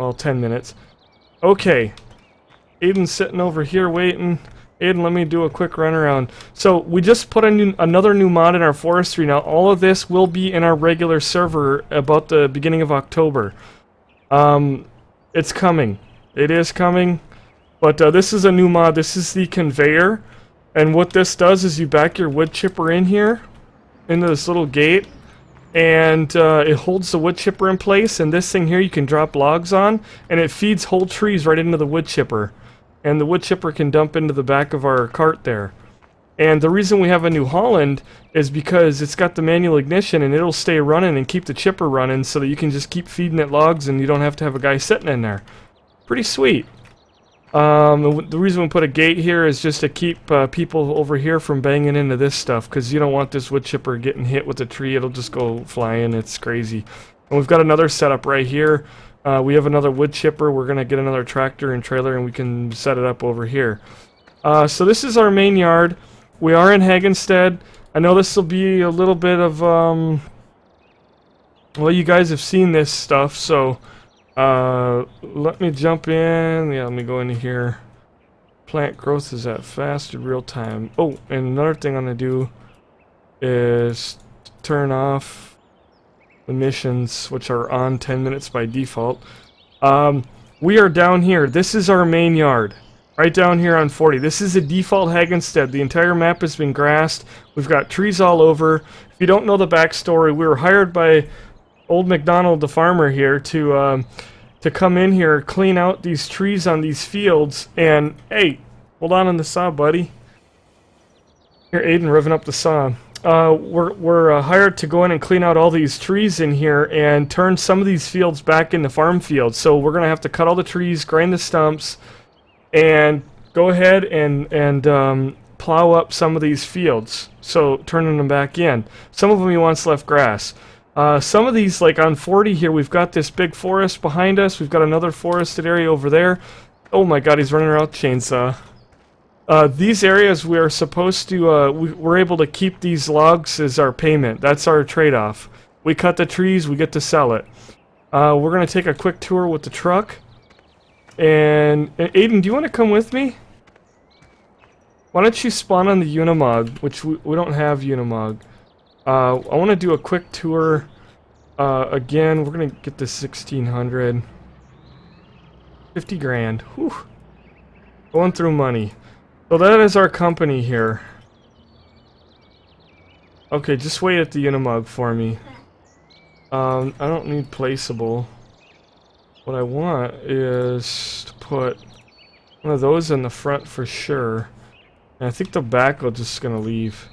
Well, 10 minutes. Okay. Aiden's sitting over here waiting. Aiden, let me do a quick run around. So we just put another new mod in our forestry. Now all of this will be in our regular server about the beginning of October. It's coming. It is coming. But this is a new mod. This is the conveyor. And what this does is you back your wood chipper in here, into this little gate. And it holds the wood chipper in place. And this thing here you can drop logs on. And it feeds whole trees right into the wood chipper. And the wood chipper can dump into the back of our cart there. And the reason we have a New Holland is because it's got the manual ignition and it'll stay running and keep the chipper running so that you can just keep feeding it logs and you don't have to have a guy sitting in there. Pretty sweet. The reason we put a gate here is just to keep people over here from banging into this stuff, because you don't want this wood chipper getting hit with a tree. It'll just go flying. It's crazy. And we've got another setup right here. We have another wood chipper. We're going to get another tractor and trailer and we can set it up over here. So this is our main yard. We are in Hagenstead. I know this will be a little bit of, well, you guys have seen this stuff, so let me jump in. Yeah, let me go into here. Plant growth is at fast in real time. Oh, and another thing I'm going to do is turn off missions, which are on 10 minutes by default. We are down here. This is our main yard. Right down here on 40. This is a default Hagenstead. The entire map has been grassed. We've got trees all over. If you don't know the backstory, we were hired by old McDonald, the farmer here, to come in here, clean out these trees on these fields, and hey, hold on the saw, buddy. Here, Aiden, revving up the saw. We're hired to go in and clean out all these trees in here and turn some of these fields back into farm fields. So we're going to have to cut all the trees, grind the stumps, and go ahead and plow up some of these fields. So turning them back in. Some of them he wants left grass. Some of these, like on 40 here, we've got this big forest behind us. We've got another forested area over there. Oh my god, he's running around with a chainsaw. These areas we are supposed to, we're able to keep these logs as our payment. That's our trade-off. We cut the trees, we get to sell it. We're going to take a quick tour with the truck. And Aiden, do you want to come with me? Why don't you spawn on the Unimog, which we don't have Unimog. I want to do a quick tour. Again, we're going to get this 1600. 50 grand. Whew. Going through money. So that is our company here. Okay, just wait at the Unimog for me. I don't need placeable. What I want is to put one of those in the front for sure. And I think the back will just gonna leave.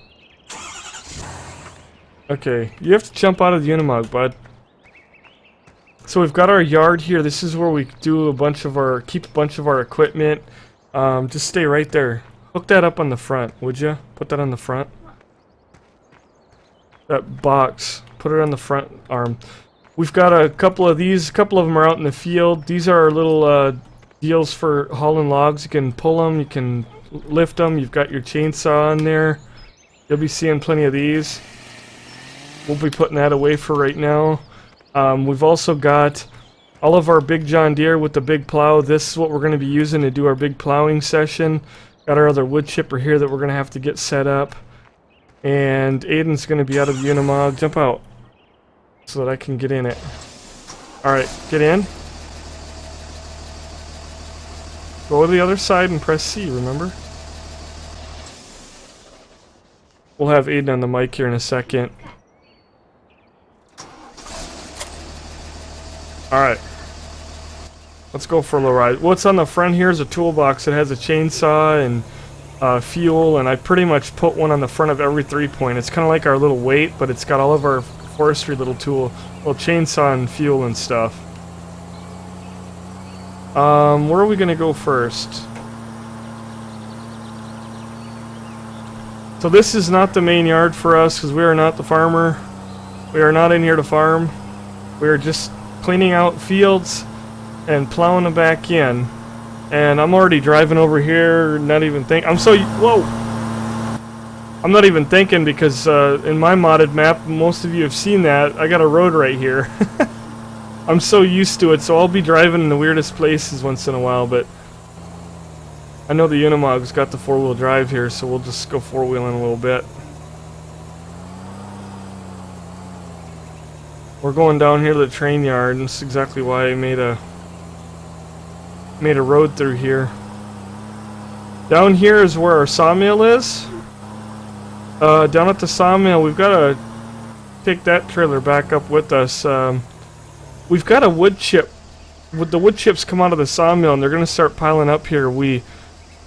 Okay, you have to jump out of the Unimog, bud. So we've got our yard here. This is where we do keep a bunch of our equipment. Just stay right there. Hook that up on the front, would you? Put that on the front. That box. Put it on the front arm. We've got a couple of these. A couple of them are out in the field. These are our little deals for hauling logs. You can pull them. You can lift them. You've got your chainsaw on there. You'll be seeing plenty of these. We'll be putting that away for right now. We've also got all of our big John Deere with the big plow. This is what we're going to be using to do our big plowing session. Got our other wood chipper here that we're going to have to get set up. And Aiden's going to be out of the Unimog. Jump out so that I can get in it. Alright, get in. Go to the other side and press C, remember? We'll have Aiden on the mic here in a second. Alright. Let's go for a little ride. What's on the front here is a toolbox. It has a chainsaw and fuel, and I pretty much put one on the front of every 3-point. It's kind of like our little weight, but it's got all of our forestry little chainsaw and fuel and stuff. Where are we going to go first? So this is not the main yard for us because we are not the farmer. We are not in here to farm. We are just cleaning out fields and plowing them back in. And I'm already driving over here, not even thinking. Whoa! I'm not even thinking because in my modded map, most of you have seen that. I got a road right here. I'm so used to it, so I'll be driving in the weirdest places once in a while, but I know the Unimog's got the four-wheel drive here, so we'll just go four-wheeling a little bit. We're going down here to the train yard, and that's exactly why I made a road through here. Down here is where our sawmill is. Down at the sawmill, we've got to take that trailer back up with us. We've got a wood chip. The wood chips come out of the sawmill, and they're going to start piling up here. We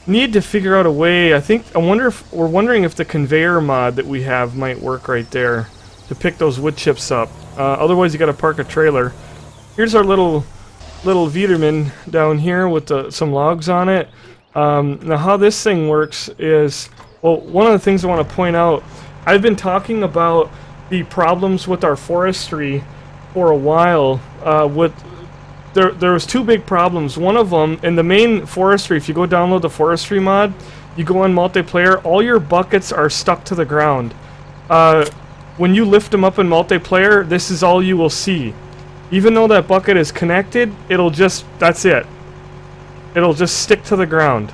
need to figure out a way. We're wondering if the conveyor mod that we have might work right there to pick those wood chips up. Otherwise, you got to park a trailer. Here's our little Viderman down here with some logs on it. Now, how this thing works is, well, one of the things I want to point out, I've been talking about the problems with our forestry for a while. There was two big problems. One of them, in the main forestry, if you go download the forestry mod, you go on multiplayer, all your buckets are stuck to the ground. When you lift them up in multiplayer, this is all you will see. Even though that bucket is connected, that's it. It'll just stick to the ground.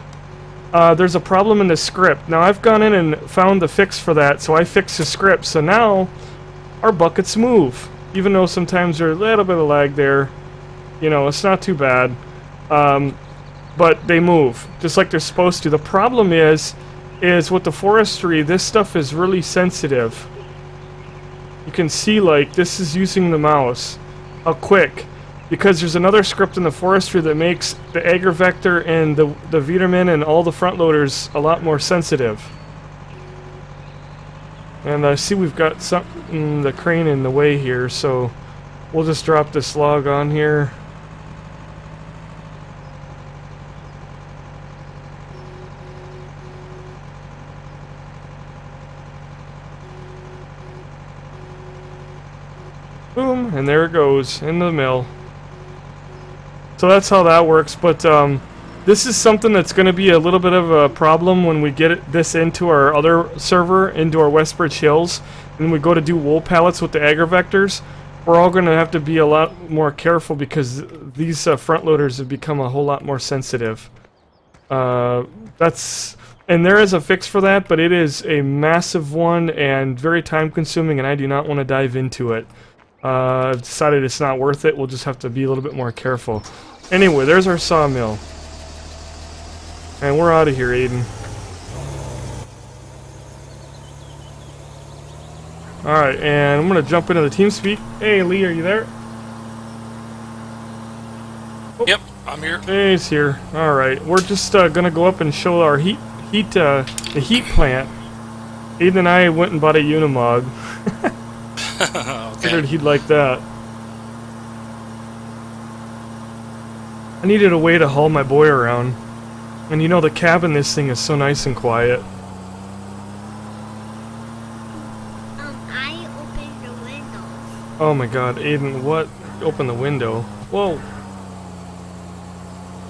There's a problem in the script. Now, I've gone in and found the fix for that, so I fixed the script. So now, our buckets move. Even though sometimes there's a little bit of lag there. You know, it's not too bad. But they move, just like they're supposed to. The problem is with the forestry, this stuff is really sensitive. You can see, like, this is using the mouse. How quick. Because there's another script in the forestry that makes the agri-vector and the Viderman and all the front loaders a lot more sensitive. And I see we've got the crane in the way here, so we'll just drop this log on here. Boom, and there it goes, in the mill. So that's how that works, but this is something that's going to be a little bit of a problem when we get this into our other server, into our Westbridge Hills, and we go to do wool pallets with the agri-vectors. We're all going to have to be a lot more careful because these front loaders have become a whole lot more sensitive. And there is a fix for that, but it is a massive one and very time consuming, and I do not want to dive into it. I've decided it's not worth it. We'll just have to be a little bit more careful. Anyway, there's our sawmill. And we're out of here, Aiden. Alright, and I'm going to jump into the TeamSpeak. Hey, Lee, are you there? Oh. Yep, I'm here. Hey, he's here. Alright, we're just going to go up and show our the heat plant. Aiden and I went and bought a Unimog. Okay. Figured he'd like that. I needed a way to haul my boy around. And you know, the cab in this thing is so nice and quiet. I opened the window. Oh my god, Aiden, what? Open the window. Whoa.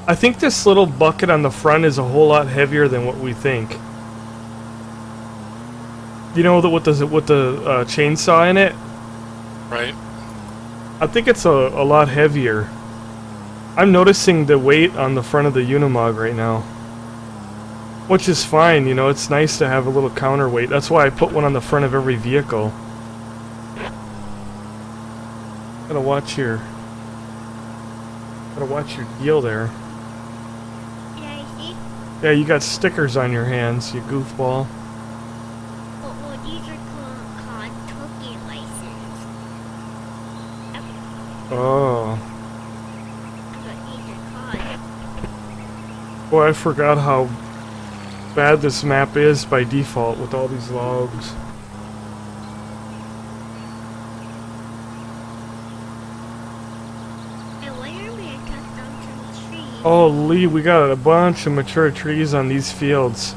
I think this little bucket on the front is a whole lot heavier than what we think. You know, with the chainsaw in it? Right. I think it's a lot heavier. I'm noticing the weight on the front of the Unimog right now. Which is fine, you know, it's nice to have a little counterweight. That's why I put one on the front of every vehicle. Gotta watch your deal there. Yeah, I see. Yeah, you got stickers on your hands, you goofball. Well, these are called trucking license. Oh. That's what these are called. Boy, I forgot how bad this map is by default with all these logs. And when are we gonna cut down some trees? Oh, Lee, we got a bunch of mature trees on these fields.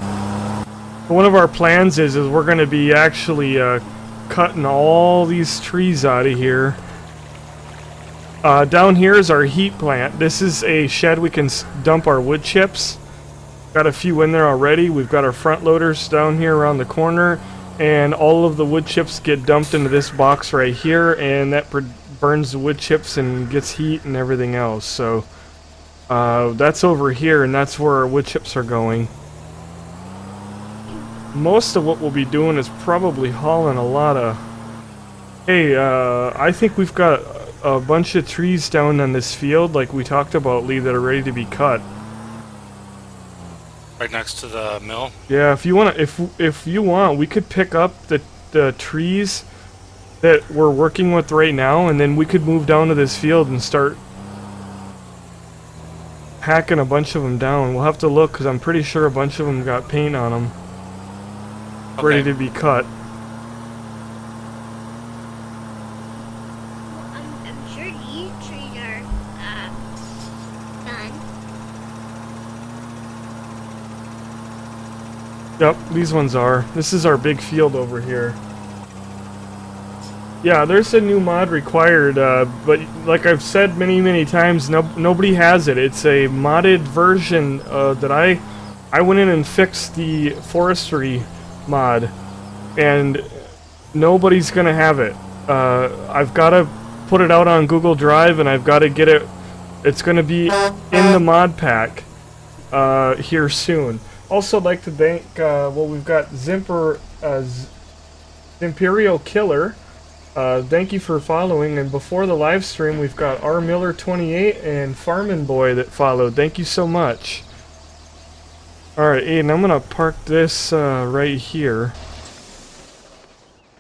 One of our plans is we're going to be actually cutting all these trees out of here. Down here is our heat plant. This is a shed we can dump our wood chips. Got a few in there already. We've got our front loaders down here around the corner, and all of the wood chips get dumped into this box right here, and that burns the wood chips and gets heat and everything else. So that's over here, and that's where our wood chips are going. Most of what we'll be doing is probably hauling a lot of... Hey, I think we've got a bunch of trees down on this field, like we talked about, Lee, that are ready to be cut. Right next to the mill. Yeah, if you want, if you want, we could pick up the trees that we're working with right now, and then we could move down to this field and start hacking a bunch of them down. We'll have to look, because I'm pretty sure a bunch of them got paint on them. Okay. Ready to be cut. Well, I'm sure these trees are done. Yep, these ones are. This is our big field over here. Yeah, there's a new mod required, but like I've said many times, nobody has it. It's a modded version that I went in and fixed the Forestry mod, and nobody's gonna have it. I've got to put it out on Google Drive, and I've got to get it. It's gonna be in the mod pack here soon. Also, I'd like to thank, well, we've got Imperial Killer. Thank you for following, and before the live stream, we've got R Miller 28 and Farmin' Boy that followed. Thank you so much. Alright, Aiden, I'm gonna park this right here.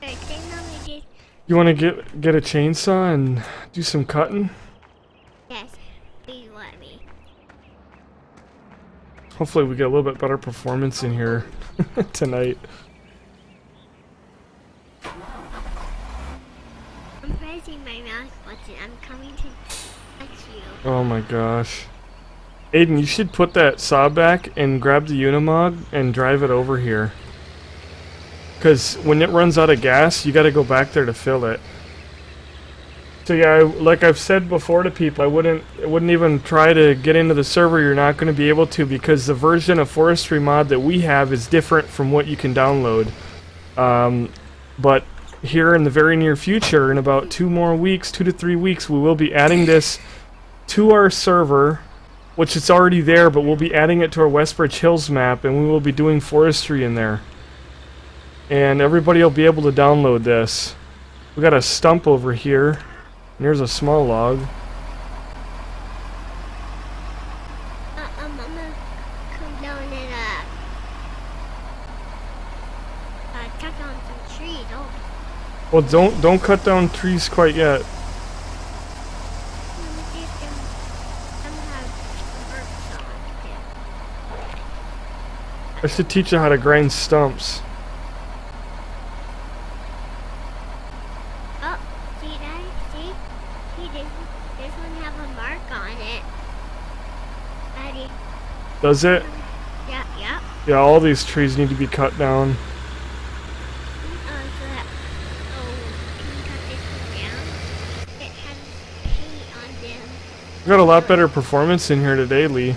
Okay, then let me just... You wanna get a chainsaw and do some cutting? Yes, please let me. Hopefully we get a little bit better performance in here tonight. I'm pressing my mouse button. I'm coming to touch you. Oh my gosh. Aiden, you should put that saw back and grab the Unimog and drive it over here. Because when it runs out of gas, you gotta go back there to fill it. So yeah, like I've said before to people, I wouldn't even try to get into the server. You're not going to be able to, because the version of Forestry mod that we have is different from what you can download. But here in the very near future, in about 2 to 3 weeks, we will be adding this to our server, which it's already there, but we'll be adding it to our Westbridge Hills map, and we will be doing Forestry in there. And everybody will be able to download this. We got a stump over here. And here's a small log. I'm gonna come down and cut down some trees. Oh, Well, don't cut down trees quite yet. let me see if some have works on it. I should teach you how to grind stumps. Oh, see that? See? See, this one have a mark on it. Daddy. Does it? Yeah, yeah. Yeah, all these trees need to be cut down. So that, can you cut this one down? It has paint on them. We got a lot better performance in here today, Lee.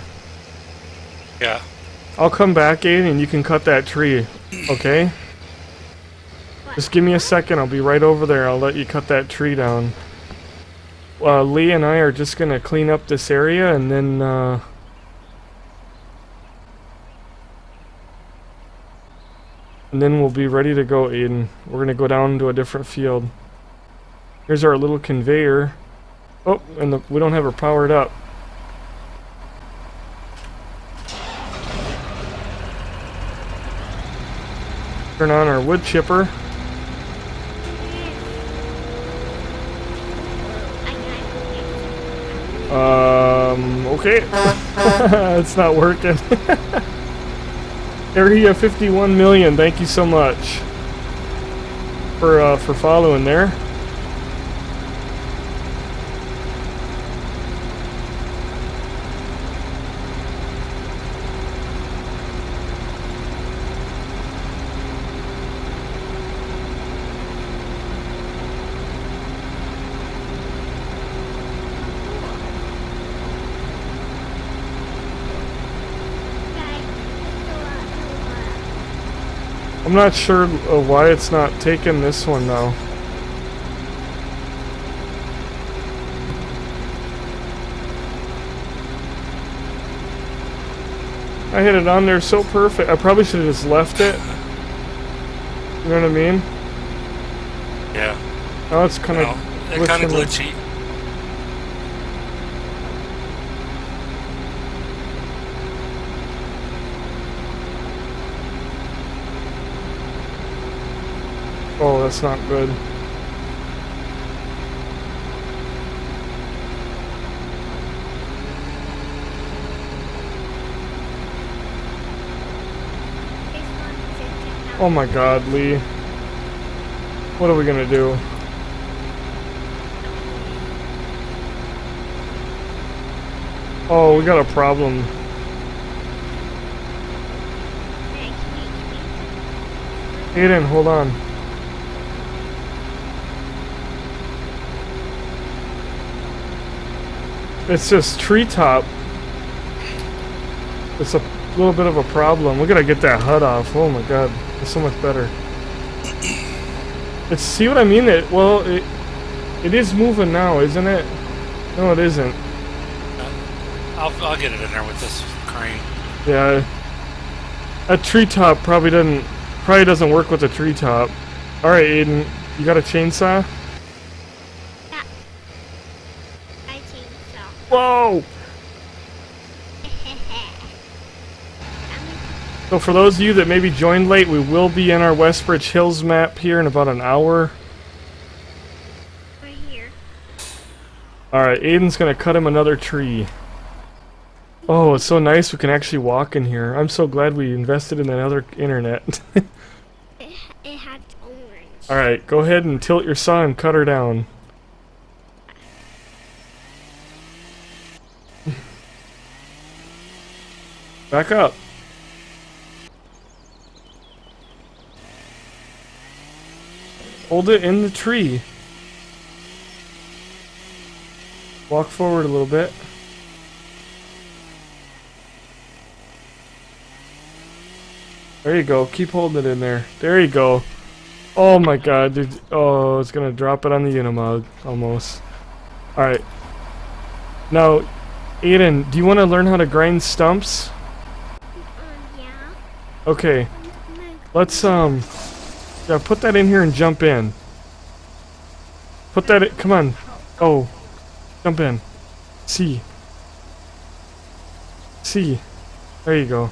Yeah. I'll come back, Aiden, and you can cut that tree, okay? What? Just give me a second, I'll be right over there. I'll let you cut that tree down. Lee and I are just gonna clean up this area, and then we'll be ready to go, Aiden. We're gonna go down to a different field. Here's our little conveyor. Oh, and we don't have her powered up. Turn on our wood chipper. Okay. It's not working. Area 51 million, thank you so much for following there. I'm not sure why it's not taking this one though. I had it on there so perfect. I probably should have just left it. You know what I mean? Yeah. Now it's kind of It's kind of glitchy. Oh, that's not good. Oh my god, Lee. What are we gonna do? Oh, we got a problem. Aiden, hold on. It's just treetop. It's a little bit of a problem. We gotta get that HUD off. Oh my god, it's so much better. It's, see what I mean? It is moving now, isn't it? No, it isn't. I'll get it in there with this crane. Yeah, a treetop probably doesn't work with a treetop. All right, Aiden, you got a chainsaw? Yeah. I chainsaw. Whoa! So for those of you that maybe joined late, we will be in our Westbridge Hills map here in about an hour. Right here. Alright, Aiden's gonna cut him another tree. Oh, it's so nice we can actually walk in here. I'm so glad we invested in that other internet. It had orange. Alright, go ahead and tilt your saw and cut her down. Back up. Hold it in the tree. Walk forward a little bit. There you go. Keep holding it in there. There you go. Oh my god, dude. Oh, it's gonna drop it on the Unimog. Almost. Alright. Now, Aiden, do you want to learn how to grind stumps? Yeah. Okay. Let's, yeah, put that in here and jump in. Put that in, come on. Oh. Jump in. C. C. There you go.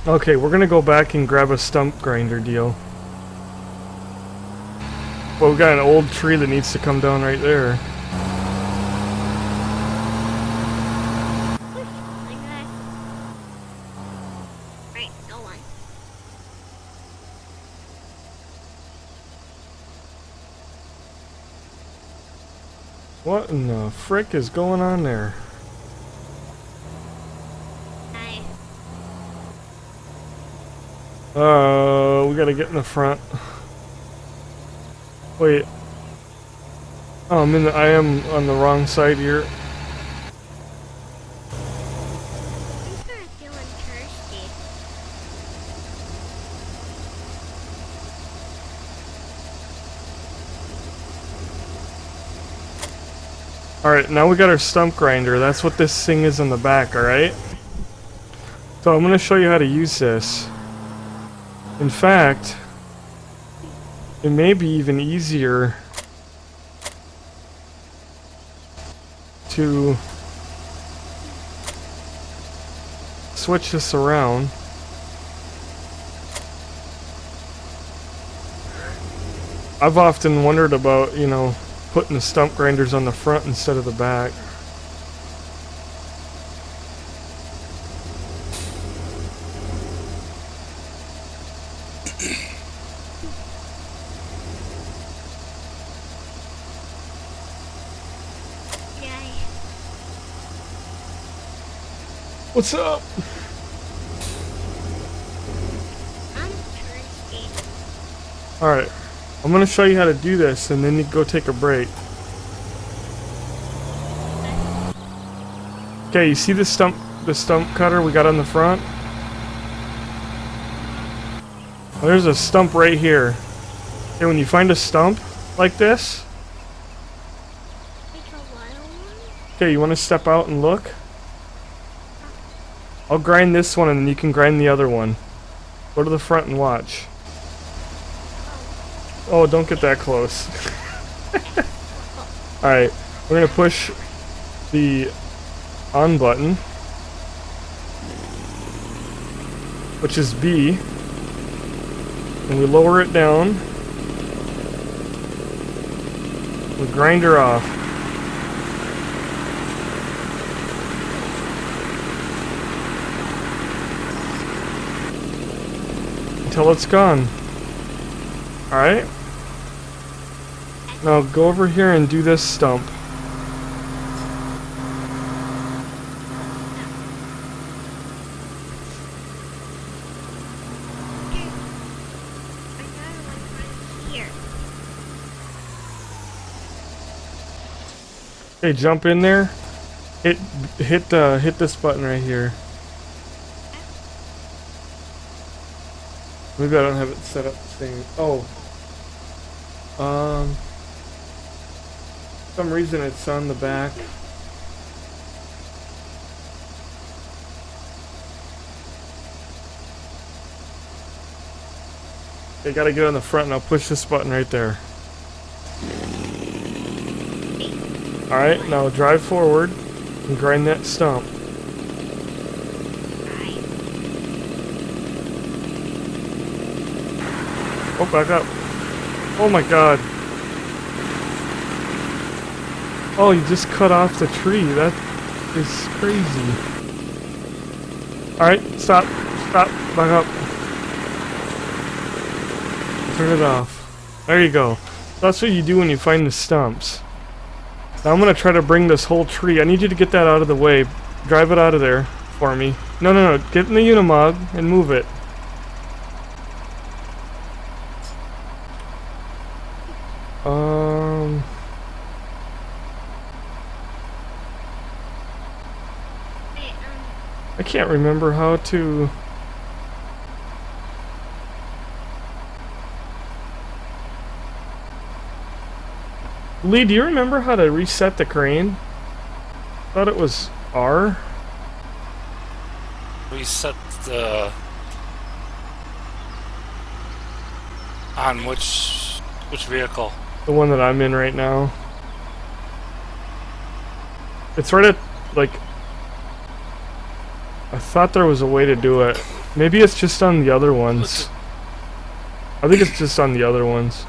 Okay, we're gonna go back and grab a stump grinder deal. Well, we got an old tree that needs to come down right there. Right, no one. What in the frick is going on there? Nice. We gotta get in the front. Wait. Oh, I am on the wrong side here. I'm kinda feeling thirsty. Alright, now we got our stump grinder. That's what this thing is in the back, alright? So I'm gonna show you how to use this. In fact, it may be even easier to switch this around. I've often wondered about, you know, putting the stump grinders on the front instead of the back. Yay. What's up? I'm thirsty. Alright, I'm gonna show you how to do this and then you go take a break. Okay, you see the stump cutter we got on the front? Well, there's a stump right here. Okay, when you find a stump like this, Like a wild one? okay, you want to step out and look? I'll grind this one and then you can grind the other one. Go to the front and watch. Oh, don't get that close. Alright, we're gonna push the on button, which is B, and we lower it down. We grind her off. Until it's gone. Alright. Now go over here and do this stump. Here. Okay, jump in there. Hit this button right here. Maybe I don't have it set up the same. Oh. For some reason it's on the back. Okay, gotta get on the front and I'll push this button right there. Alright, now drive forward and grind that stump. Oh, back up. Oh my god. Oh, you just cut off the tree. That is crazy. Alright, stop. Stop. Back up. Turn it off. There you go. That's what you do when you find the stumps. Now I'm gonna try to bring this whole tree. I need you to get that out of the way. Drive it out of there for me. No, no, no. Get in the Unimog and move it. I can't remember how to... Lee, do you remember how to reset the crane? Thought it was R. Reset the... On which vehicle? The one that I'm in right now. It's right at, like... I thought there was a way to do it. Maybe it's just on the other ones. I think it's just on the other ones.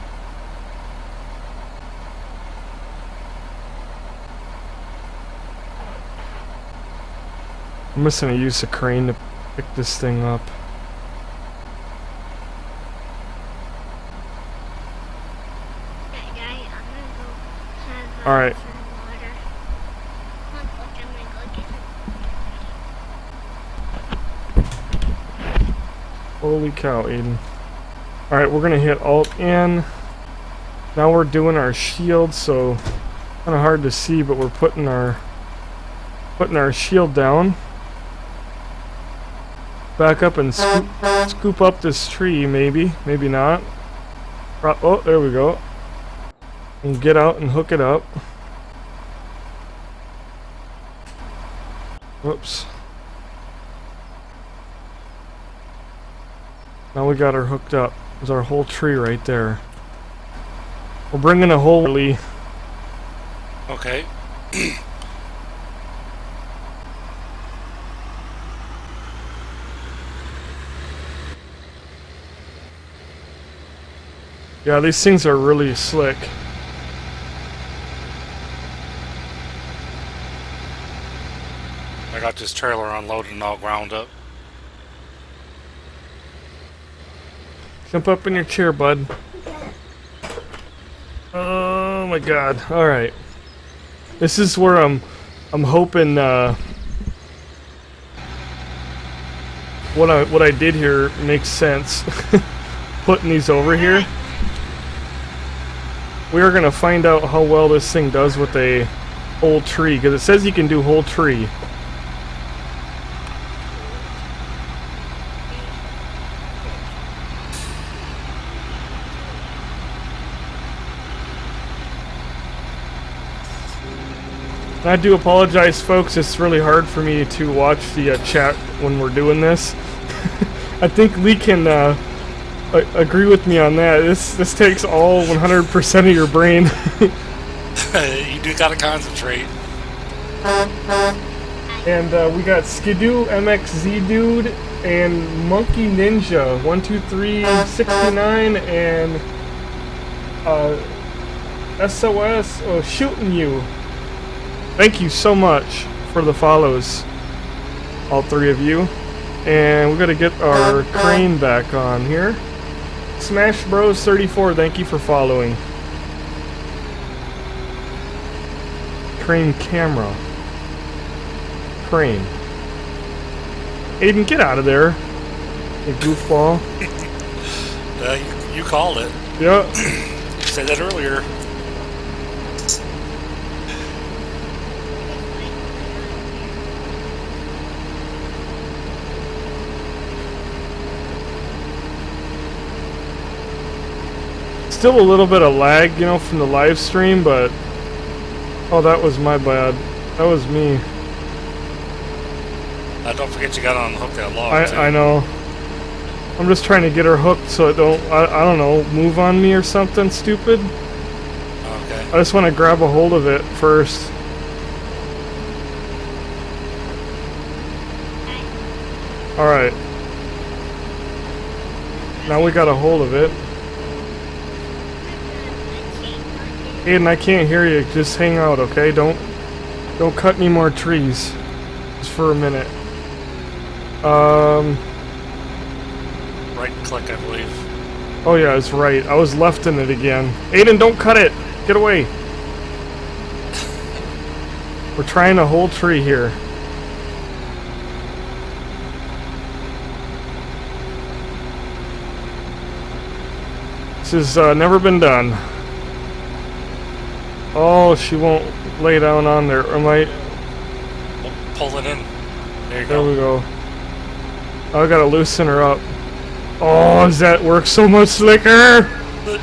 I'm just gonna use the crane to pick this thing up. Alright. Holy cow, Aiden. Alright, we're gonna hit Alt N. Now we're doing our shield, so kinda hard to see, but we're putting our shield down. Back up and scoop up this tree, maybe not. Oh, there we go. And get out and hook it up. Whoops. Now we got her hooked up. There's our whole tree right there. We're bringing a whole Lee. Okay. Yeah, these things are really slick. I got this trailer unloaded and all ground up. Jump up in your chair, bud. Oh my god. Alright. This is where I'm hoping what I did here makes sense. Putting these over here. We are gonna find out how well this thing does with a whole tree, because it says you can do whole tree. I do apologize, folks. It's really hard for me to watch the chat when we're doing this. I think Lee can agree with me on that. This takes all 100% of your brain. You do gotta concentrate. And we got Skidoo, MXZ Dude, and Monkey Ninja 12369, and SOS Shooting You. Thank you so much for the follows, all three of you. And we're gonna get our crane back on here. Smash Bros 34, thank you for following. Crane camera. Crane. Aiden, get out of there, you goofball. You called it. Yeah. You said that earlier. Still a little bit of lag, you know, from the live stream, but oh, that was my bad. That was me. Don't forget you got on hook that log. I know. I'm just trying to get her hooked so it don't, I don't know, move on me or something stupid. Okay. I just want to grab a hold of it first. Alright. Now we got a hold of it. Aiden, I can't hear you. Just hang out, okay? Don't cut any more trees. Just for a minute. Right click, I believe. Oh yeah, it's right. I was left in it again. Aiden, don't cut it! Get away! We're trying a whole tree here. This has never been done. Oh, she won't lay down on there. Am I? Pull it in. There you There go. we go. I gotta loosen her up. Oh, does that work so much slicker? There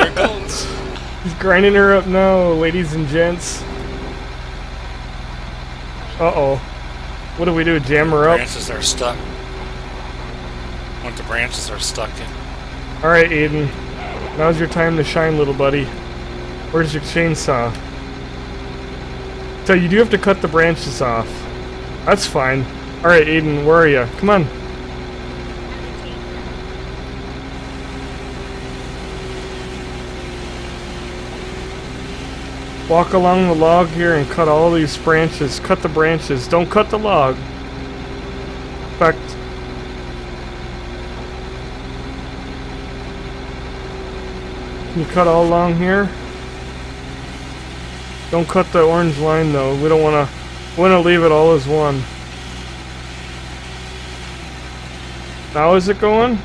it goes. He's grinding her up now, ladies and gents. Uh-oh. What do we do? Jam her up? Branches are stuck. Once the branches are stuck in. Alright, Aiden. Now's your time to shine, little buddy. Where's your chainsaw? So you do have to cut the branches off. That's fine. Alright, Aiden, where are you? Come on. Walk along the log here and cut all these branches. Cut the branches. Don't cut the log. In fact, can you cut all along here? Don't cut the orange line though. We don't want to leave it all as one. Now is it going?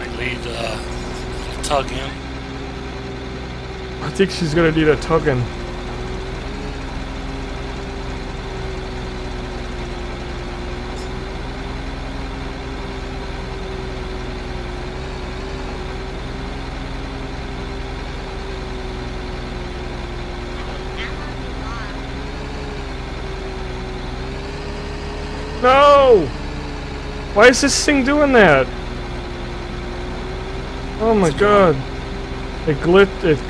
I lead tug in. I think she's gonna need a tugging. No! Why is this thing doing that? Oh my god. It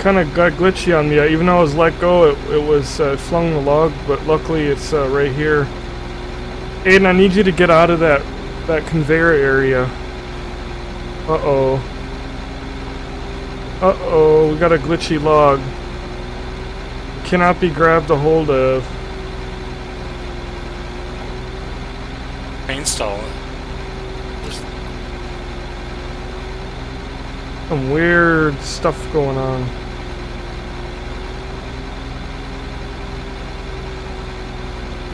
kind of got glitchy on me. Even though I was let go, it was flung the log, but luckily it's right here. Aiden, I need you to get out of that conveyor area. Uh-oh. Uh-oh, we got a glitchy log. Cannot be grabbed a hold of. Install it. There's Some weird stuff going on.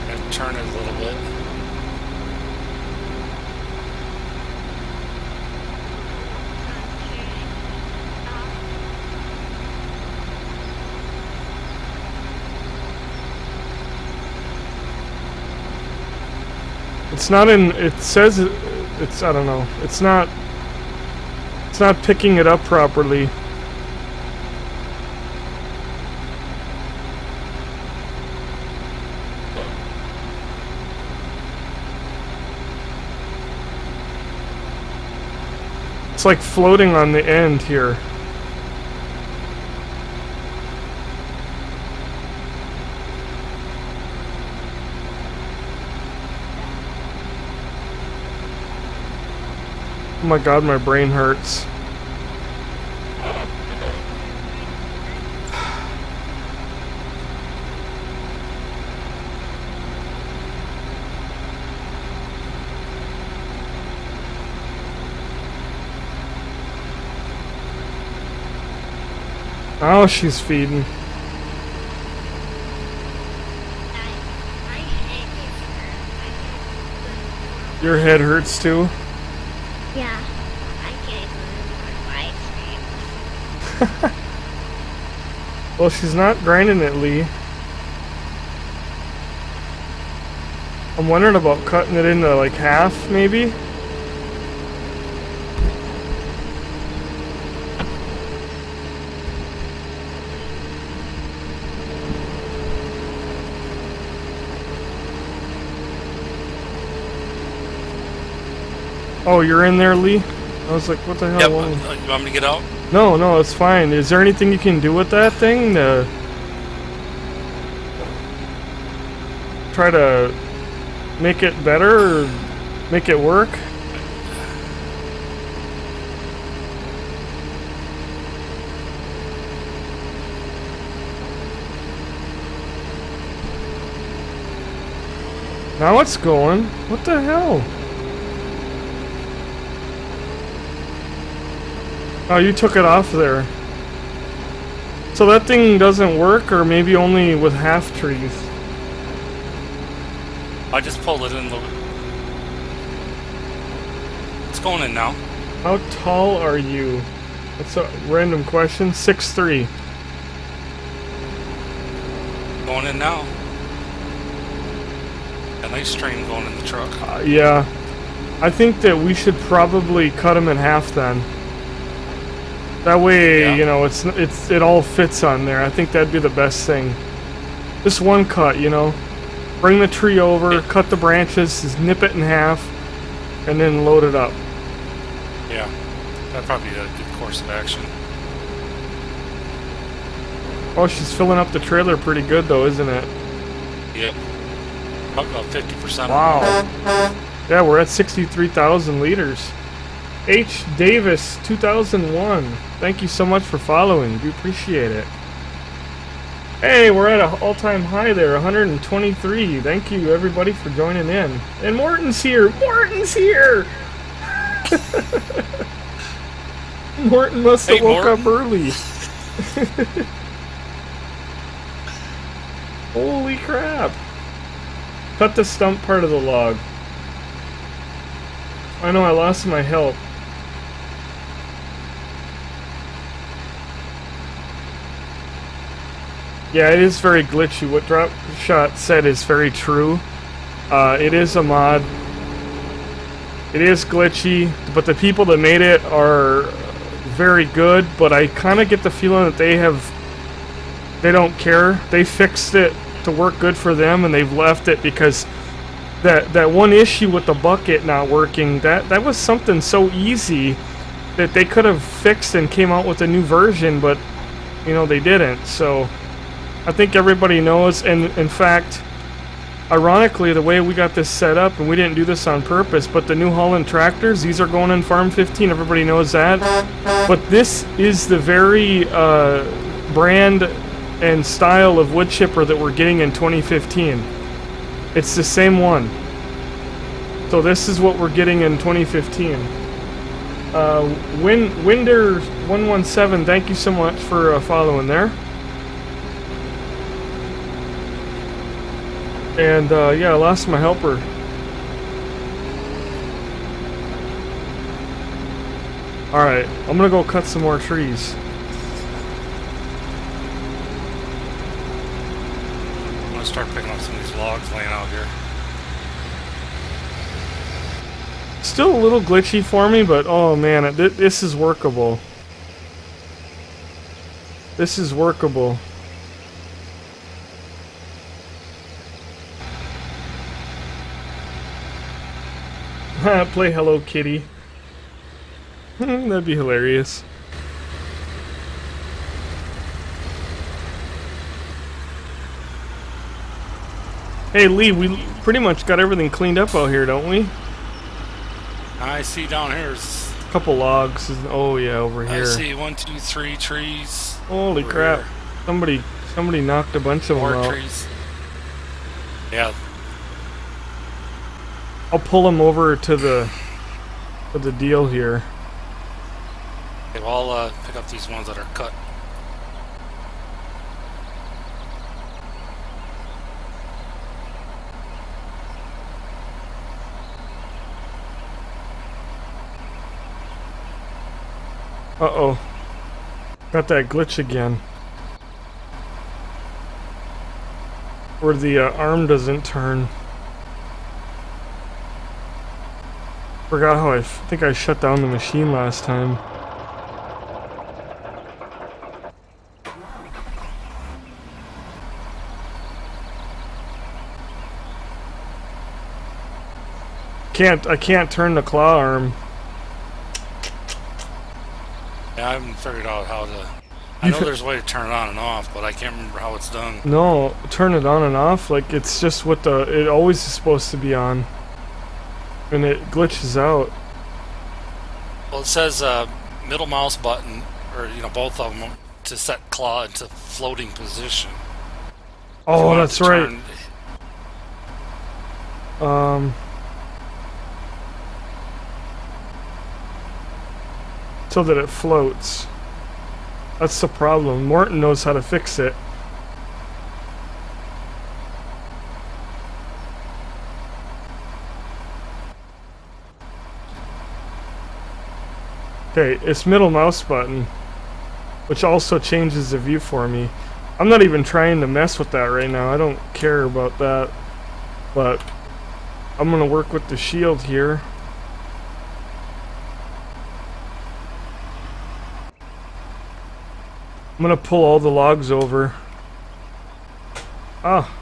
gotta turn it a little bit. It's not in. It says it's. I don't know. It's not It's not picking it up properly. It's like floating on the end here. Oh my god, my brain hurts. Oh, she's feeding. My head is hurt. Your head hurts too? Yeah, I can't go to my bike. Well, she's not grinding it, Lee. I'm wondering about cutting it into like half, maybe? Oh, you're in there, Lee? I was like, what the hell? Yep. Whoa. You want me to get out? No, no, it's fine. Is there anything you can do with that thing to try to make it better or make it work? Now it's going. What the hell? Oh, you took it off there. So that thing doesn't work, or maybe only with half trees? I just pulled it in the... It's going in now. How tall are you? That's a random question. 6'3". Going in now. A nice stream going in the truck. Yeah. I think that we should probably cut them in half then. That way, Yeah. you know, it all fits on there. I think that'd be the best thing. Just one cut, you know. Bring the tree over, cut the branches, just nip it in half, and then load it up. Yeah. That'd probably be a good course of action. Oh, she's filling up the trailer pretty good though, isn't it? Yep. About 50%. Wow. Yeah, we're at 63,000 liters. H. Davis, 2001. Thank you so much for following. We appreciate it. Hey, we're at an all-time high there, 123. Thank you, everybody, for joining in. And Morton's here. Morton's here! Morton must have Hey, woke Morton. up early. Holy crap. Cut the stump part of the log. I know I lost my help. Yeah, it is very glitchy. What Drop Shot said is very true. It is a mod. It is glitchy, but the people that made it are very good, but I kind of get the feeling that they don't care. They fixed it to work good for them, and they've left it because that one issue with the bucket not working, that was something so easy that they could have fixed and came out with a new version, but you know, they didn't. So I think everybody knows, and in fact, ironically, the way we got this set up, and we didn't do this on purpose, but the New Holland tractors, these are going in Farm 15, everybody knows that. But this is the very brand and style of wood chipper that we're getting in 2015. It's the same one. So this is what we're getting in 2015. Winder117, thank you so much for following there. And yeah, I lost my helper. Alright, I'm gonna go cut some more trees. I'm gonna start picking up some of these logs laying out here. Still a little glitchy for me, but oh man, this is workable. This is workable. Play Hello Kitty. That'd be hilarious. Hey Lee, we pretty much got everything cleaned up out here, don't we? I see down here is... Couple logs. Oh yeah, over here. I see 1, 2, 3 trees. Holy crap! Here. Somebody knocked a bunch of them out. Trees. Yeah. I'll pull them over to the deal here. Okay, well, I'll pick up these ones that are cut. Uh-oh. Got that glitch again. Where the arm doesn't turn. Forgot how I think I shut down the machine last time. I can't turn the claw arm. Yeah, I haven't figured out how to... I know there's a way to turn it on and off, but I can't remember how it's done. No, turn it on and off, like it's just what it always is supposed to be on. And it glitches out. Well, it says middle mouse button, or you know, both of them, to set claw into floating position. Oh, that's right. So that it floats. That's the problem. Morton knows how to fix it. Okay, it's middle mouse button, which also changes the view for me. I'm not even trying to mess with that right now. I don't care about that. But I'm gonna work with the shield here. I'm gonna pull all the logs over. Ah,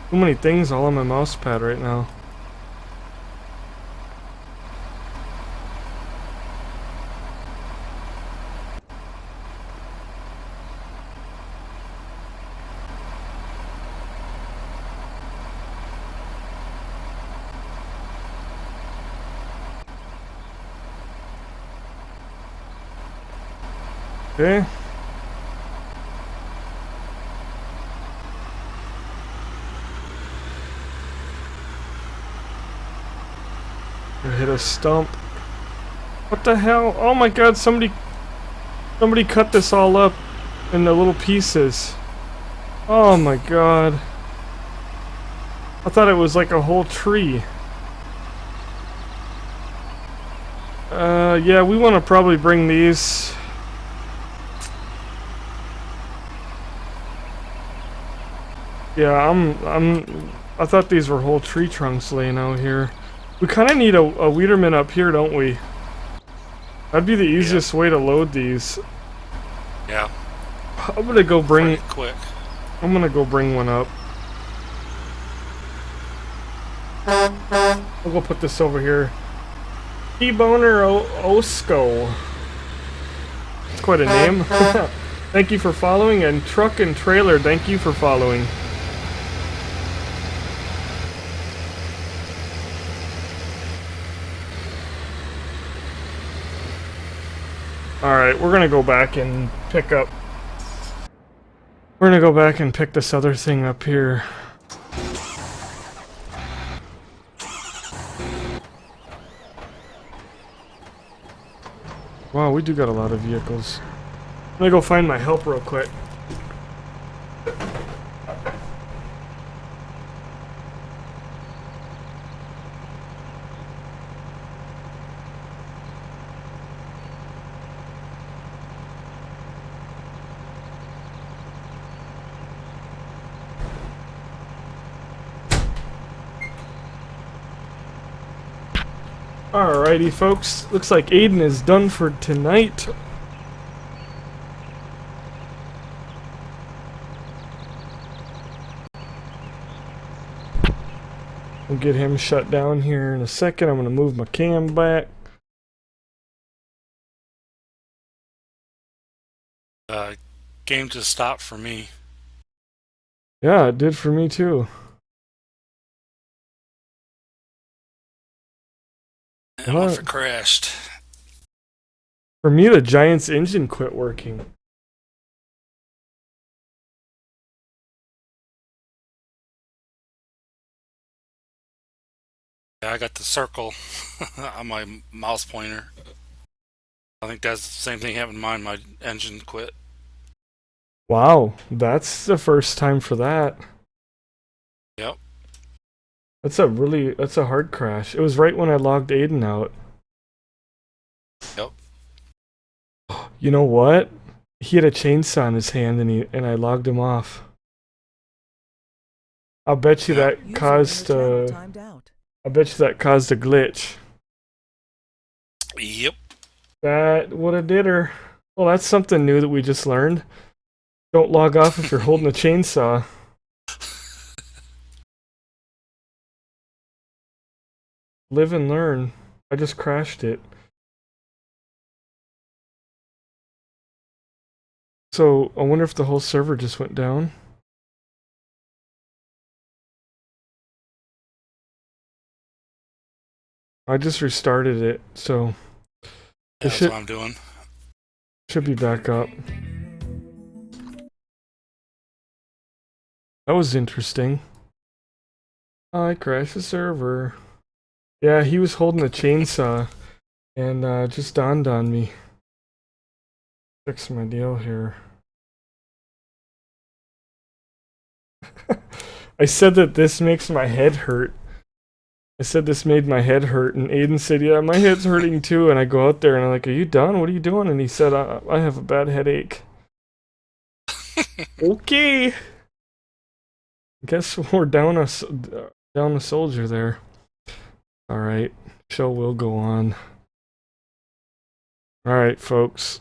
too many things all on my mouse pad right now. Okay. Hit a stump. What the hell? Oh my god, somebody cut this all up into little pieces. Oh my god. I thought it was like a whole tree. Yeah, we want to probably bring these. Yeah, I thought these were whole tree trunks laying out here. We kind of need a Wiederman up here, don't we? That'd be the easiest way to load these. Yeah. I'm gonna go bring. Quick. I'm gonna go bring one up. I'll go put this over here. T-Boner Osco. It's quite a name. Thank you for following, and Truck and Trailer, thank you for following. Alright, we're gonna go back and pick up. We're gonna go back and pick this other thing up here. Wow, we do got a lot of vehicles. I'm gonna go find my help real quick. Alrighty, folks. Looks like Aiden is done for tonight. We'll get him shut down here in a second. I'm going to move my cam back. Game just stopped for me. Yeah, it did for me too. And what if it crashed? For me, the Giants engine quit working. Yeah, I got the circle on my mouse pointer. I think that's the same thing happened to mine. My engine quit. Wow, that's the first time for that. Yep. That's a hard crash. It was right when I logged Aiden out. Yep. You know what? He had a chainsaw in his hand and I logged him off. I'll bet you that caused I bet you that caused a glitch. Yep. That would have did her. Well, that's something new that we just learned. Don't log off if you're holding a chainsaw. Live and learn. I just crashed it. So, I wonder if the whole server just went down. I just restarted it, so That's what I'm doing. Should be back up. That was interesting. I crashed the server. Yeah, he was holding a chainsaw, and just dawned on me. Fix my deal here. I said that this makes my head hurt. I said this made my head hurt, and Aiden said, yeah, my head's hurting too. And I go out there and I'm like, are you done? What are you doing? And he said, I have a bad headache. Okay. Guess we're down a soldier there. Alright, show will go on. Alright, folks.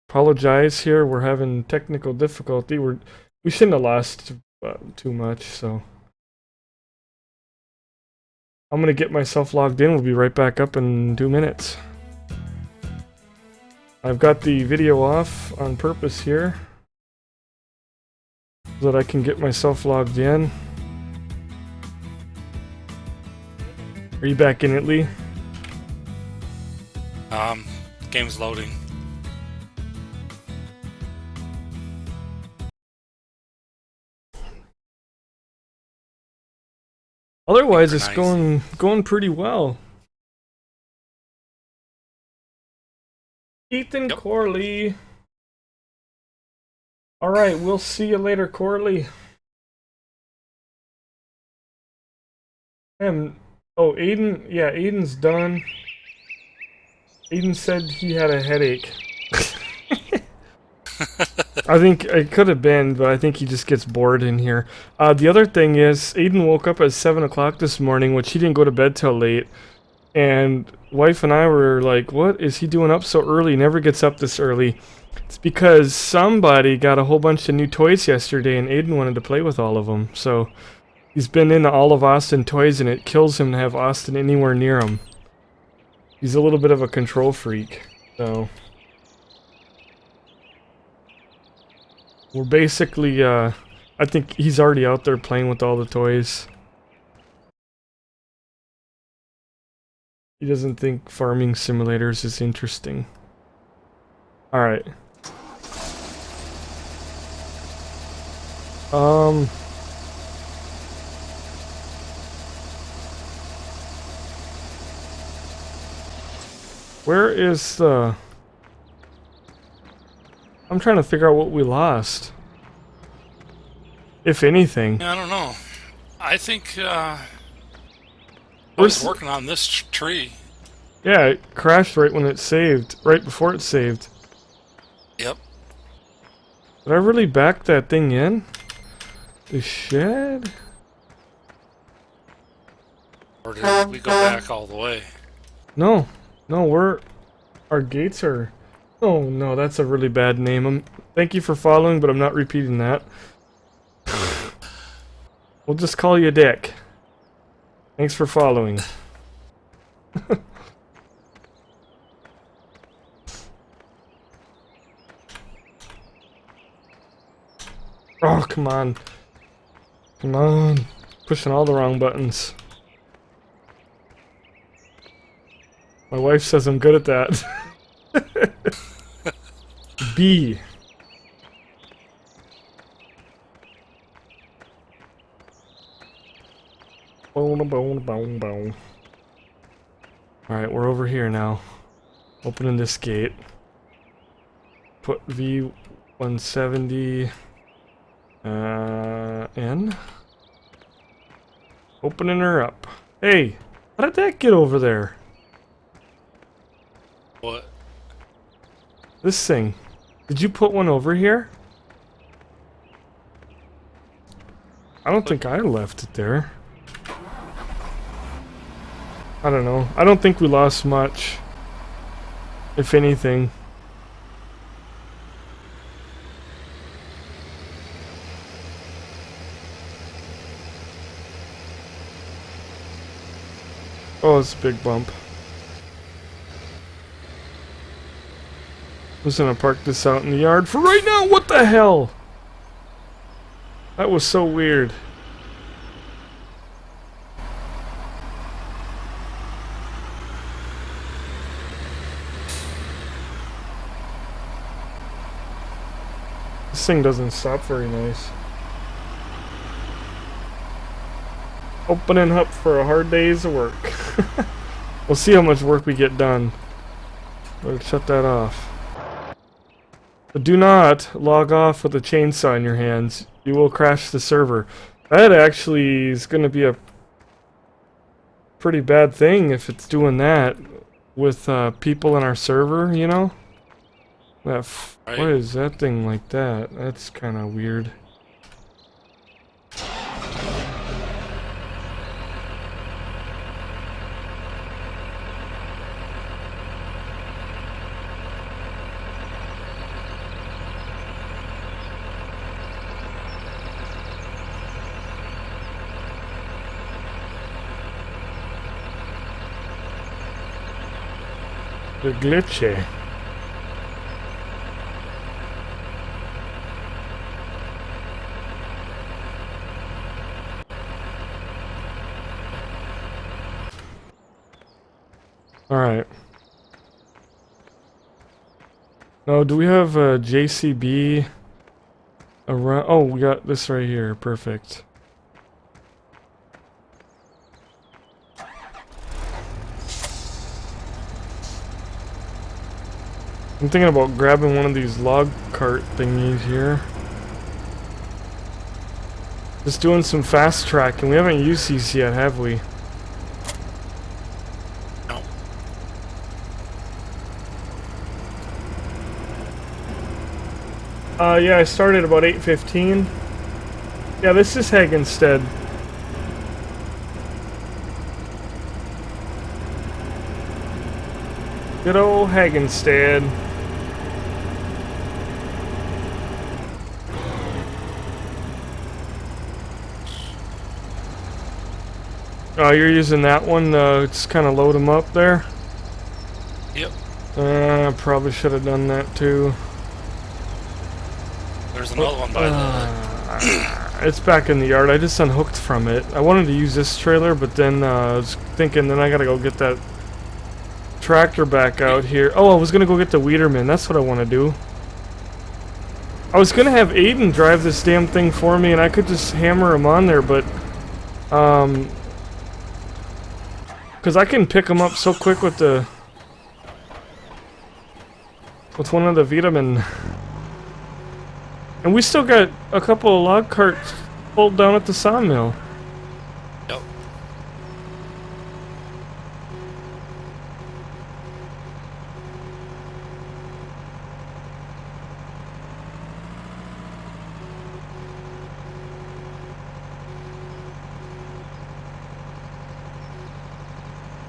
Apologize here, we're having technical difficulty. We shouldn't have lost too much, so. I'm gonna get myself logged in. We'll be right back up in 2 minutes. I've got the video off on purpose here so that I can get myself logged in. Are you back in it, Lee? Game's loading. Otherwise, it's Nice. going pretty well. Ethan Yep. Corley. All right, we'll see you later, Corley. Oh, Aiden. Yeah, Aiden's done. Aiden said he had a headache. I think it could have been, but I think he just gets bored in here. The other thing is, Aiden woke up at 7 o'clock this morning, which he didn't go to bed till late. And wife and I were like, what is he doing up so early? He never gets up this early. It's because somebody got a whole bunch of new toys yesterday, and Aiden wanted to play with all of them. So he's been into all of Austin toys, and it kills him to have Austin anywhere near him. He's a little bit of a control freak, so... We're basically, I think he's already out there playing with all the toys. He doesn't think farming simulators is interesting. Alright. Where is the... I'm trying to figure out what we lost. If anything. I don't know. I think I was working on this tree. Yeah, it crashed right when it saved. Right before it saved. Yep. Did I really back that thing in? The shed? Or did we go back all the way? No, no, our gates are. Oh no, that's a really bad name. Thank you for following, but I'm not repeating that. We'll just call you Dick. Thanks for following. Oh, come on. Come on. Pushing all the wrong buttons. My wife says I'm good at that. B. Boom, boom, boom, boom. Alright, we're over here now. Opening this gate. Put V170 in. Opening her up. Hey, how did that get over there? What? This thing. Did you put one over here? I don't think I left it there. I don't know. I don't think we lost much. If anything. Oh, it's a big bump. I'm just gonna park this out in the yard for right now. What the hell? That was so weird. This thing doesn't stop very nice. Opening up for a hard day's of work. We'll see how much work we get done. Better shut that off. But do not log off with a chainsaw in your hands. You will crash the server. That actually is going to be a pretty bad thing if it's doing that with people in our server, you know? That Right. What is that thing like that? That's kind of weird. The glitchy. Alright. Now, do we have a JCB around? Oh, we got this right here. Perfect. I'm thinking about grabbing one of these log cart thingies here. Just doing some fast tracking. We haven't used these yet, have we? No. Yeah, I started about 8:15. Yeah, this is Hagenstead. Good old Hagenstead. Oh, you're using that one to just kind of load them up there? Yep. Probably should have done that too. There's another one by the... It's back in the yard. I just unhooked from it. I wanted to use this trailer, but then I was thinking then I gotta go get that tractor back out here. Oh, I was gonna go get the Weederman. That's what I want to do. I was gonna have Aiden drive this damn thing for me, and I could just hammer him on there, but because I can pick him up so quick with one of the Weederman. And we still got a couple of log carts pulled down at the sawmill. Yep.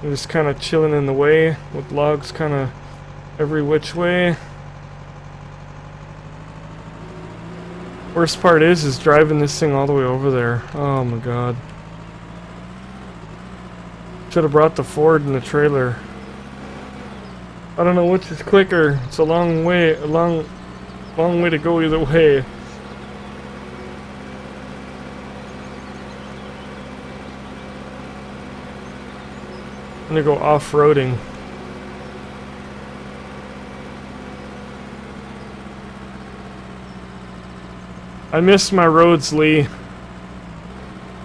I'm just kind of chilling in the way with logs kind of every which way. Worst part is driving this thing all the way over there. Oh my god. Should have brought the Ford and the trailer. I don't know which is quicker. It's a long way to go either way. I'm gonna go off-roading. I miss my roads, Lee.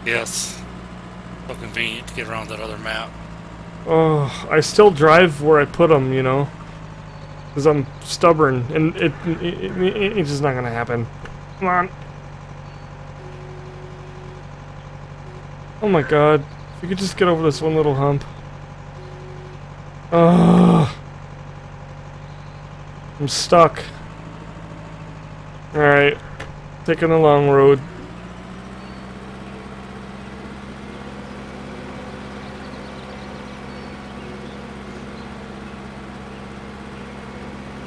Yes. So convenient to get around that other map. Oh, I still drive where I put them, you know, because I'm stubborn, and it's just not gonna happen. Come on. Oh my god. If you could just get over this one little hump. Oh, I'm stuck. Alright. Taking the long road.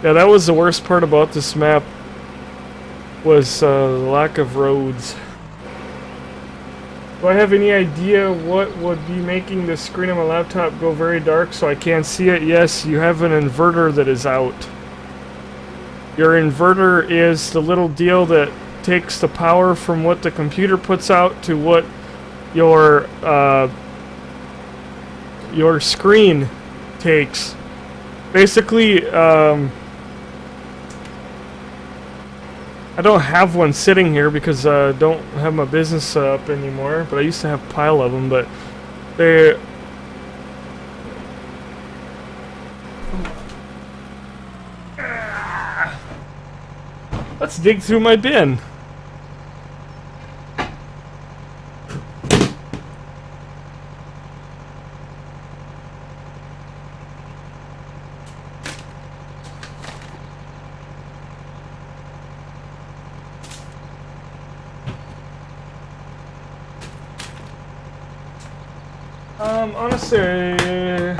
Yeah, that was the worst part about this map, was the lack of roads. Do I have any idea what would be making the screen on my laptop go very dark so I can't see it? Yes, you have an inverter that is out. Your inverter is the little deal that takes the power from what the computer puts out to what your screen takes. Basically, I don't have one sitting here because I don't have my business up anymore, but I used to have a pile of them, but they... Let's dig through my bin. Honestly, I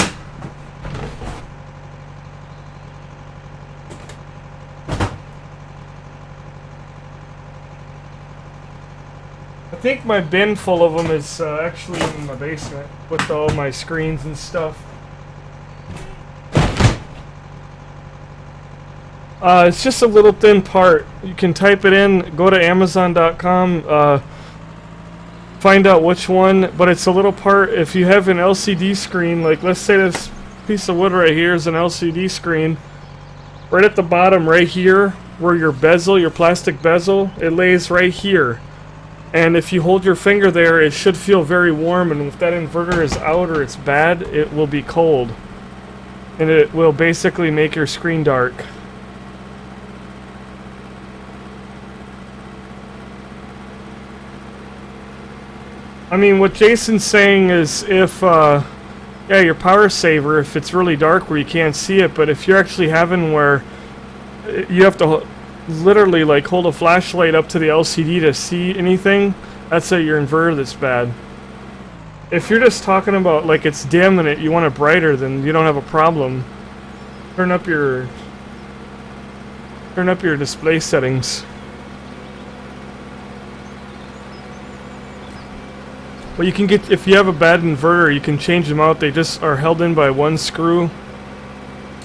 think my bin full of them is actually in my basement with all my screens and stuff. It's just a little thin part. You can type it in, go to Amazon.com, find out which one, but it's a little part. If you have an LCD screen, like let's say this piece of wood right here is an LCD screen, right at the bottom right here where your bezel, your plastic bezel, it lays right here. And if you hold your finger there, it should feel very warm, and if that inverter is out or it's bad, it will be cold. And it will basically make your screen dark. I mean, what Jason's saying is if, yeah, your power saver, if it's really dark where you can't see it, but if you're actually having where you have to literally like hold a flashlight up to the LCD to see anything, that's your inverter that's bad. If you're just talking about like it's dim and you want it brighter, then you don't have a problem. Turn up your display settings. Well, you can get, if you have a bad inverter, you can change them out. They just are held in by one screw,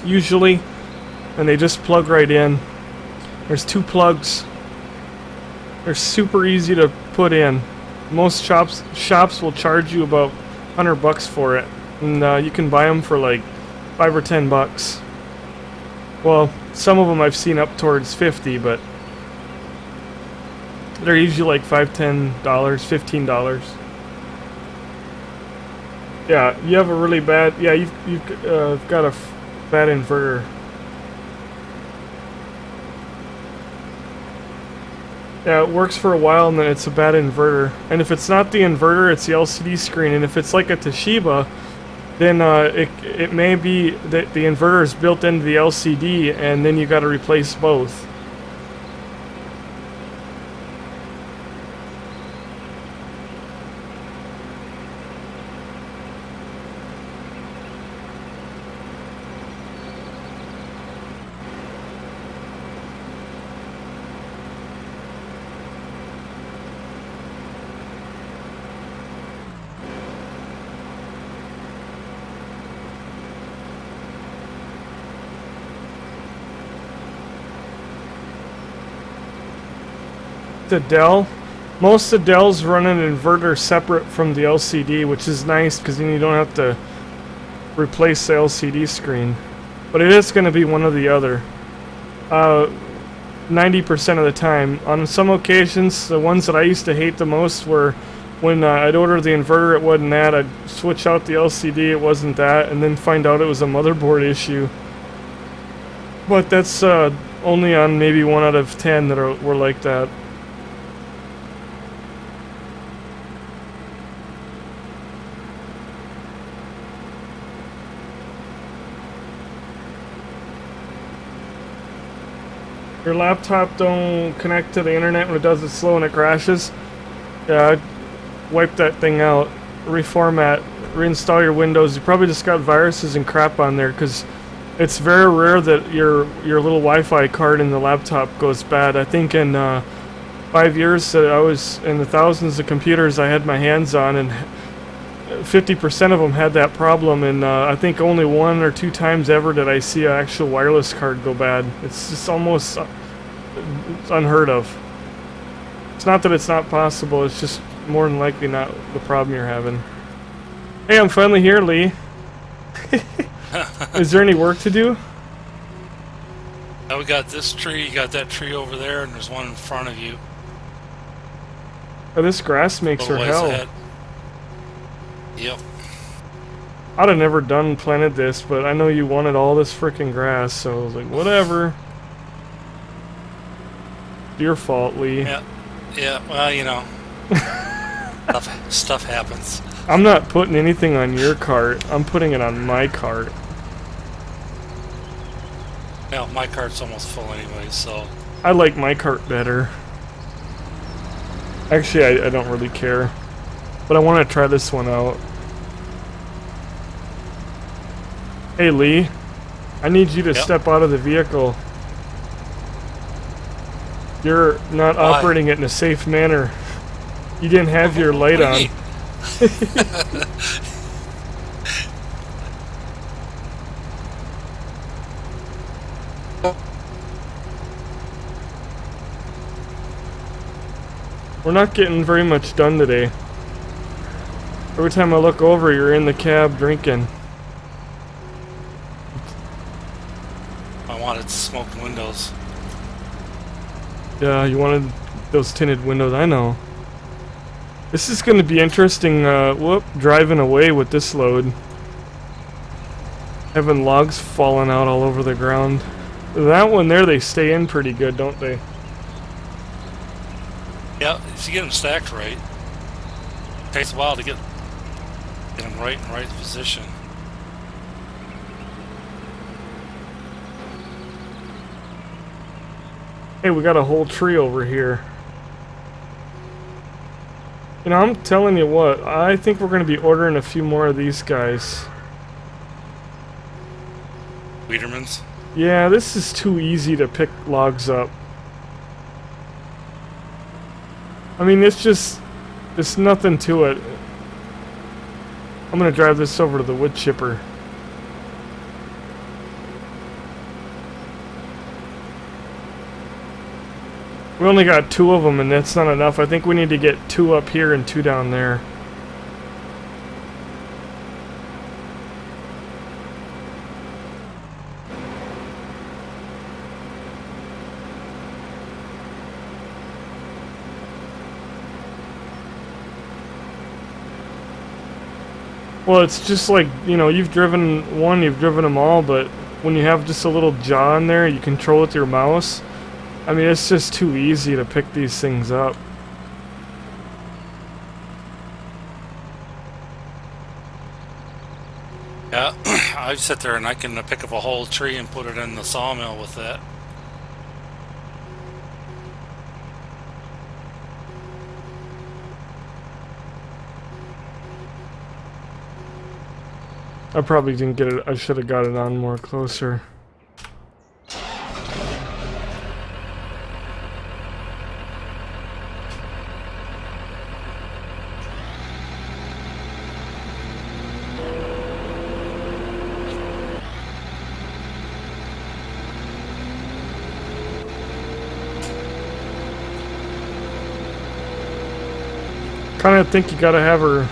usually, and they just plug right in. There's 2 plugs. They're super easy to put in. Most shops will charge you about $100 for it, and you can buy them for like $5 or $10. Well, some of them I've seen up towards $50, but they're usually like $5, $10, $15. Yeah, you have a really bad... Yeah, you've got a bad inverter. Yeah, it works for a while and then it's a bad inverter. And if it's not the inverter, it's the LCD screen. And if it's like a Toshiba, then it may be that the inverter is built into the LCD and then you got to replace both. the Dell, most of the Dells run an inverter separate from the LCD, which is nice because then you don't have to replace the LCD screen. But it is going to be one or the other. 90% of the time. On some occasions, the ones that I used to hate the most were when I'd order the inverter, it wasn't that. I'd switch out the LCD, it wasn't that, and then find out it was a motherboard issue. But that's only on maybe 1 out of 10 that were like that. Your laptop don't connect to the internet when it does it slow and it crashes? Yeah, I'd wipe that thing out, reformat, reinstall your Windows. You probably just got viruses and crap on there because it's very rare that your little Wi-Fi card in the laptop goes bad. I think in 5 years I was in the thousands of computers I had my hands on, and 50% of them had that problem, and I think only 1 or 2 times ever did I see an actual wireless card go bad. It's just almost it's unheard of. It's not that it's not possible, it's just more than likely not the problem you're having. Hey, I'm finally here, Lee. Is there any work to do? Now we got this tree, you got that tree over there, and there's one in front of you. Oh, this grass makes her hell. Ahead. Yep. I'd have never planted this, but I know you wanted all this frickin' grass, so I was like, whatever. Your fault, Lee. Yeah. Yeah, well, you know. stuff happens. I'm not putting anything on your cart. I'm putting it on my cart. Well, my cart's almost full anyway, so... I like my cart better. Actually, I don't really care. But I want to try this one out. Hey, Lee. I need you to step out of the vehicle. You're not operating it in a safe manner. You didn't have your light on. We're not getting very much done today. Every time I look over, you're in the cab drinking. I wanted smoked windows. Yeah, you wanted those tinted windows, I know. This is going to be interesting, driving away with this load. Having logs falling out all over the ground. That one there, they stay in pretty good, don't they? Yeah, if you get them stacked right, it takes a while to get them right in the right position. Hey, we got a whole tree over here. You know, I'm telling you what, I think we're going to be ordering a few more of these guys. Wiedermann's? Yeah, this is too easy to pick logs up. I mean, it's nothing to it. I'm going to drive this over to the wood chipper. We only got 2 of them, and that's not enough. I think we need to get 2 up here and 2 down there. Well, it's just like, you know, you've driven one, you've driven them all, but when you have just a little jaw in there, you control with your mouse. I mean, it's just too easy to pick these things up. Yeah, I sit there and I can pick up a whole tree and put it in the sawmill with that. I probably didn't get it. I should have got it on more closer. Kind of think you gotta have her.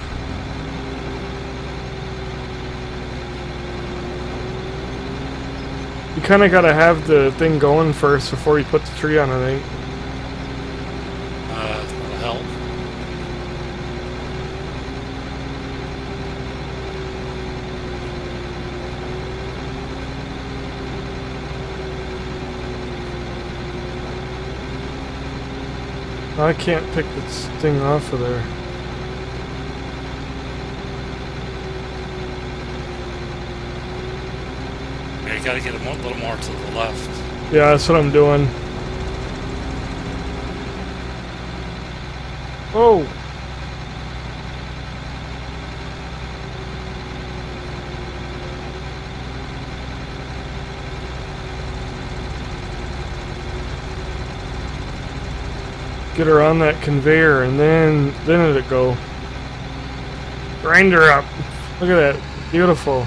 You kind of gotta have the thing going first before you put the tree on, I think. That'll help. I can't pick this thing off of there. Yeah, you gotta get a little more to the left. Yeah, that's what I'm doing. Oh! Get her on that conveyor, and then it'll go. Grind her up. Look at that, beautiful.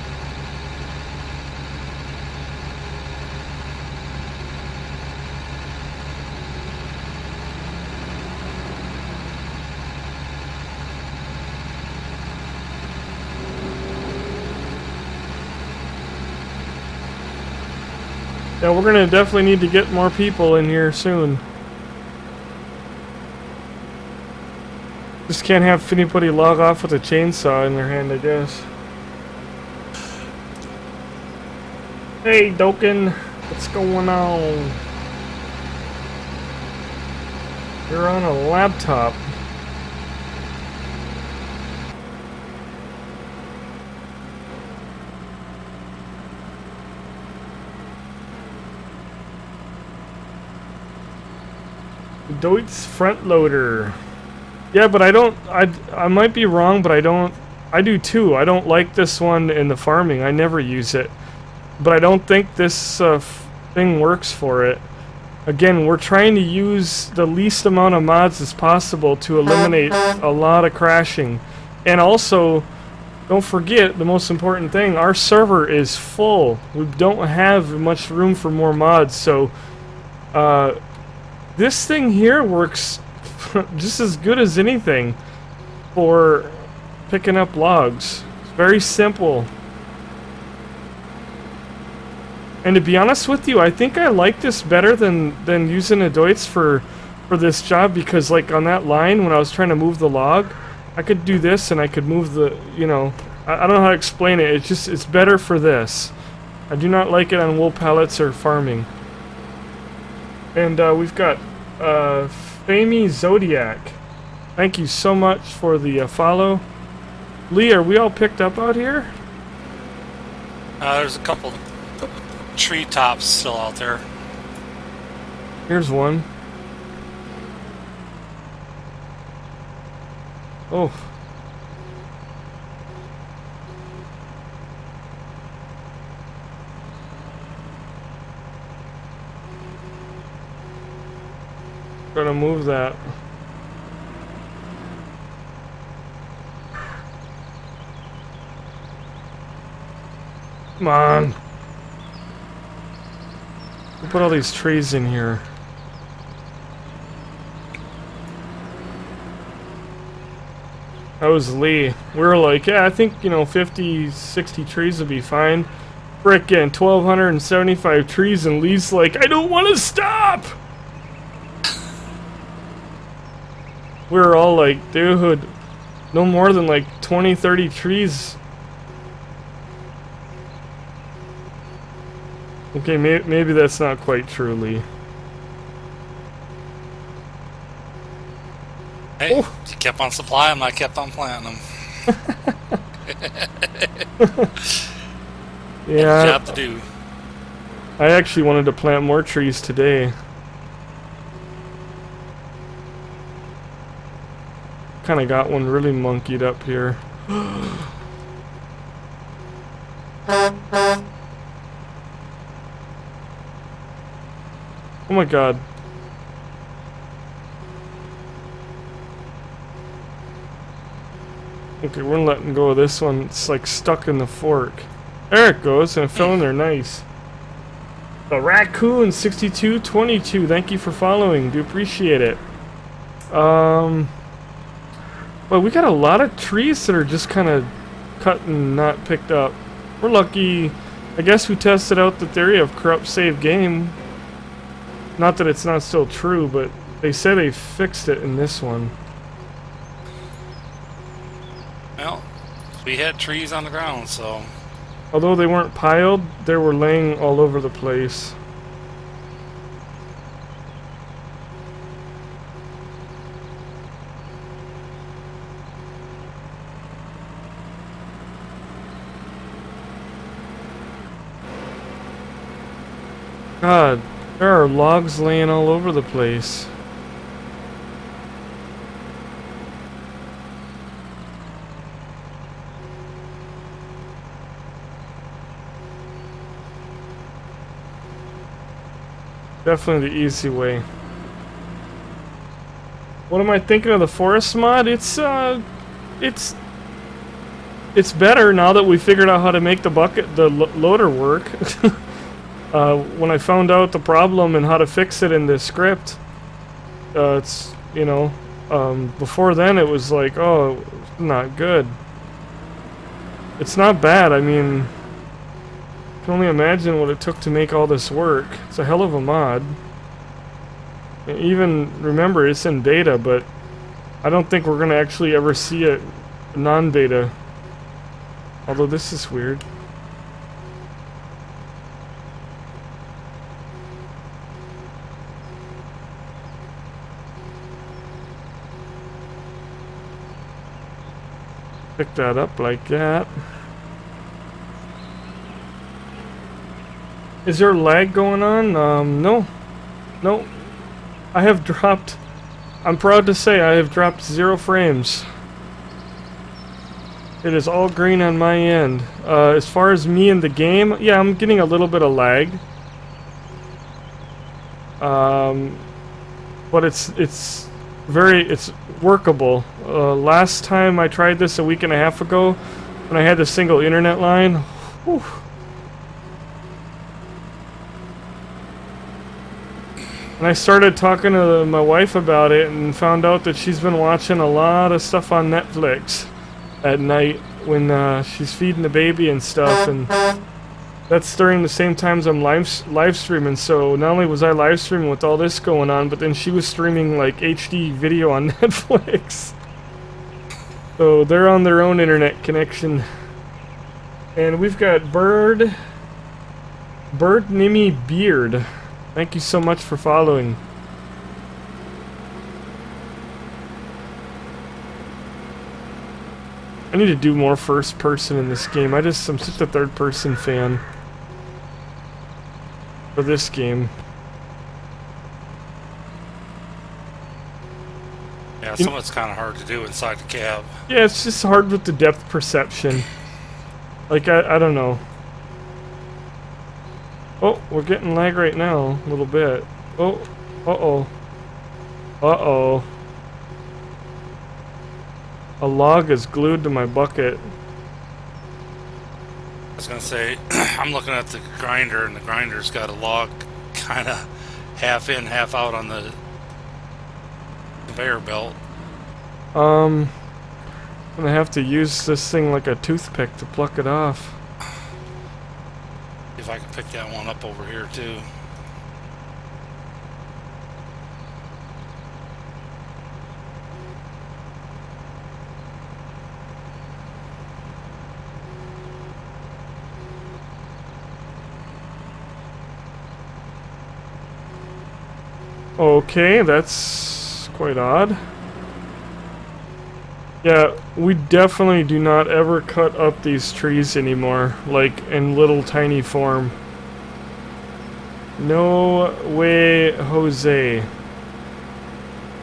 Yeah, we're gonna definitely need to get more people in here soon. Just can't have anybody log off with a chainsaw in their hand, I guess. Hey, Doken, what's going on? You're on a laptop. Deutz front loader. Yeah, but I might be wrong, but I do too. I don't like this one in the farming. I never use it. But I don't think this thing works for it. Again, we're trying to use the least amount of mods as possible to eliminate a lot of crashing. And also, don't forget the most important thing, our server is full. We don't have much room for more mods, so this thing here works just as good as anything for picking up logs. It's very simple. And to be honest with you, I think I like this better than using a Deutz for this job, because like on that line when I was trying to move the log, I could do this and I could move the, you know, I don't know how to explain it. It's better for this. I do not like it on wool pallets or farming. And we've got Famey Zodiac. Thank you so much for the follow. Lee, are we all picked up out here? There's a couple tree tops still out there. Here's one. Oh. Gotta move that. Come on. We'll put all these trees in here. That was Lee. We were like, yeah, I think, you know, 50, 60 trees would be fine. Frickin' 1,275 trees, and Lee's like, I don't want to stop! We were all like, dude, no more than like 20, 30 trees. Okay, maybe that's not quite true, Lee. Hey, Oh. you kept on supplying them, I kept on planting them. Yeah, Job to do. I actually wanted to plant more trees today. Kind of got one really monkeyed up here. Oh my god. Okay, we're letting go of this one. It's like stuck in the fork. There it goes, and it fell in there nice. The Raccoon 6222, thank you for following. Do appreciate it. Well, we got a lot of trees that are just kind of cut and not picked up. We're lucky. I guess we tested out the theory of corrupt save game. Not that it's not still true, but they say they fixed it in this one. Well, we had trees on the ground, so... Although they weren't piled, they were laying all over the place. God, there are logs laying all over the place. Definitely the easy way. What am I thinking of the forest mod? It's better now that we figured out how to make the loader work. When I found out the problem and how to fix it in the script, it's, you know, before then it was like, oh, not good. It's not bad. I mean, I can only imagine what it took to make all this work. It's a hell of a mod. And even, remember, it's in beta, but I don't think we're going to actually ever see it non-beta. Although this is weird. Pick that up like that. Is there lag going on? No. No. I have dropped... I'm proud to say I have dropped 0 frames. It is all green on my end. As far as me in the game, yeah, I'm getting a little bit of lag. But it's workable. Last time I tried this a week and a half ago, when I had the single internet line, whew. And I started talking to my wife about it and found out that she's been watching a lot of stuff on Netflix at night when she's feeding the baby and stuff, and that's during the same times I'm live streaming. So not only was I live streaming with all this going on, but then she was streaming like HD video on Netflix. So they're on their own internet connection. And we've got Bird Nimmy Beard. Thank you so much for following. I need to do more first person in this game. I'm such a third person fan for this game. Yeah, some of it's kind of hard to do inside the cab. Yeah, it's just hard with the depth perception. Like, I don't know. Oh, we're getting lag right now, a little bit. Oh, uh-oh. Uh-oh. A log is glued to my bucket. I was gonna say, I'm looking at the grinder, and the grinder's got a log kind of half in, half out on the conveyor belt. I'm gonna have to use this thing like a toothpick to pluck it off. If I can pick that one up over here too. Okay, that's quite odd. Yeah, we definitely do not ever cut up these trees anymore, like in little tiny form. No way, Jose.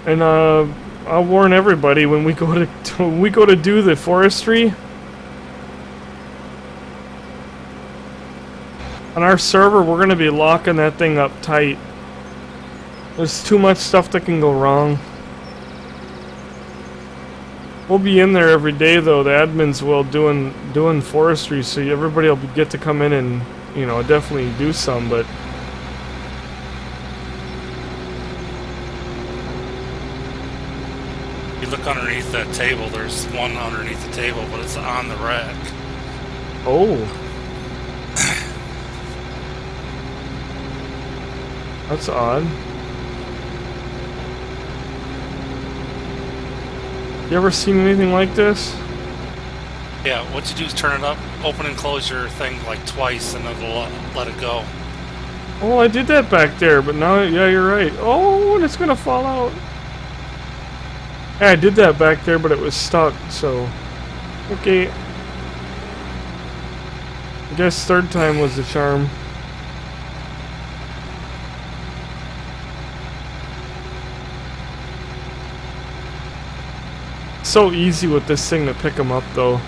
And I'll warn everybody when we go to do the forestry. On our server, we're gonna be locking that thing up tight. There's too much stuff that can go wrong. We'll be in there every day though. The admins will doing forestry, so everybody will get to come in and, you know, definitely do some. But Be look underneath that table, there's one underneath the table, but it's on the rack. Oh. That's odd. You ever seen anything like this? Yeah, what you do is turn it up, open and close your thing like twice, and it'll let it go. Oh, I did that back there, but now, yeah, you're right. Oh, and it's gonna fall out. Yeah, I did that back there, but it was stuck, so... Okay. I guess third time was the charm. So easy with this thing to pick them up, though.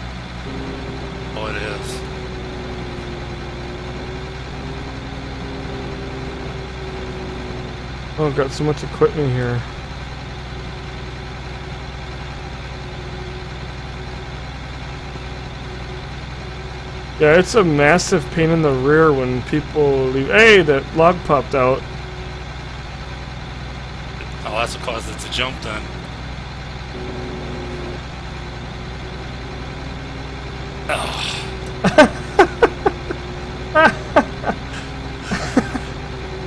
Oh, it is. Oh, I've got so much equipment here. Yeah, it's a massive pain in the rear when people leave. Hey, that log popped out. Oh, that's what caused it to jump then. Oh.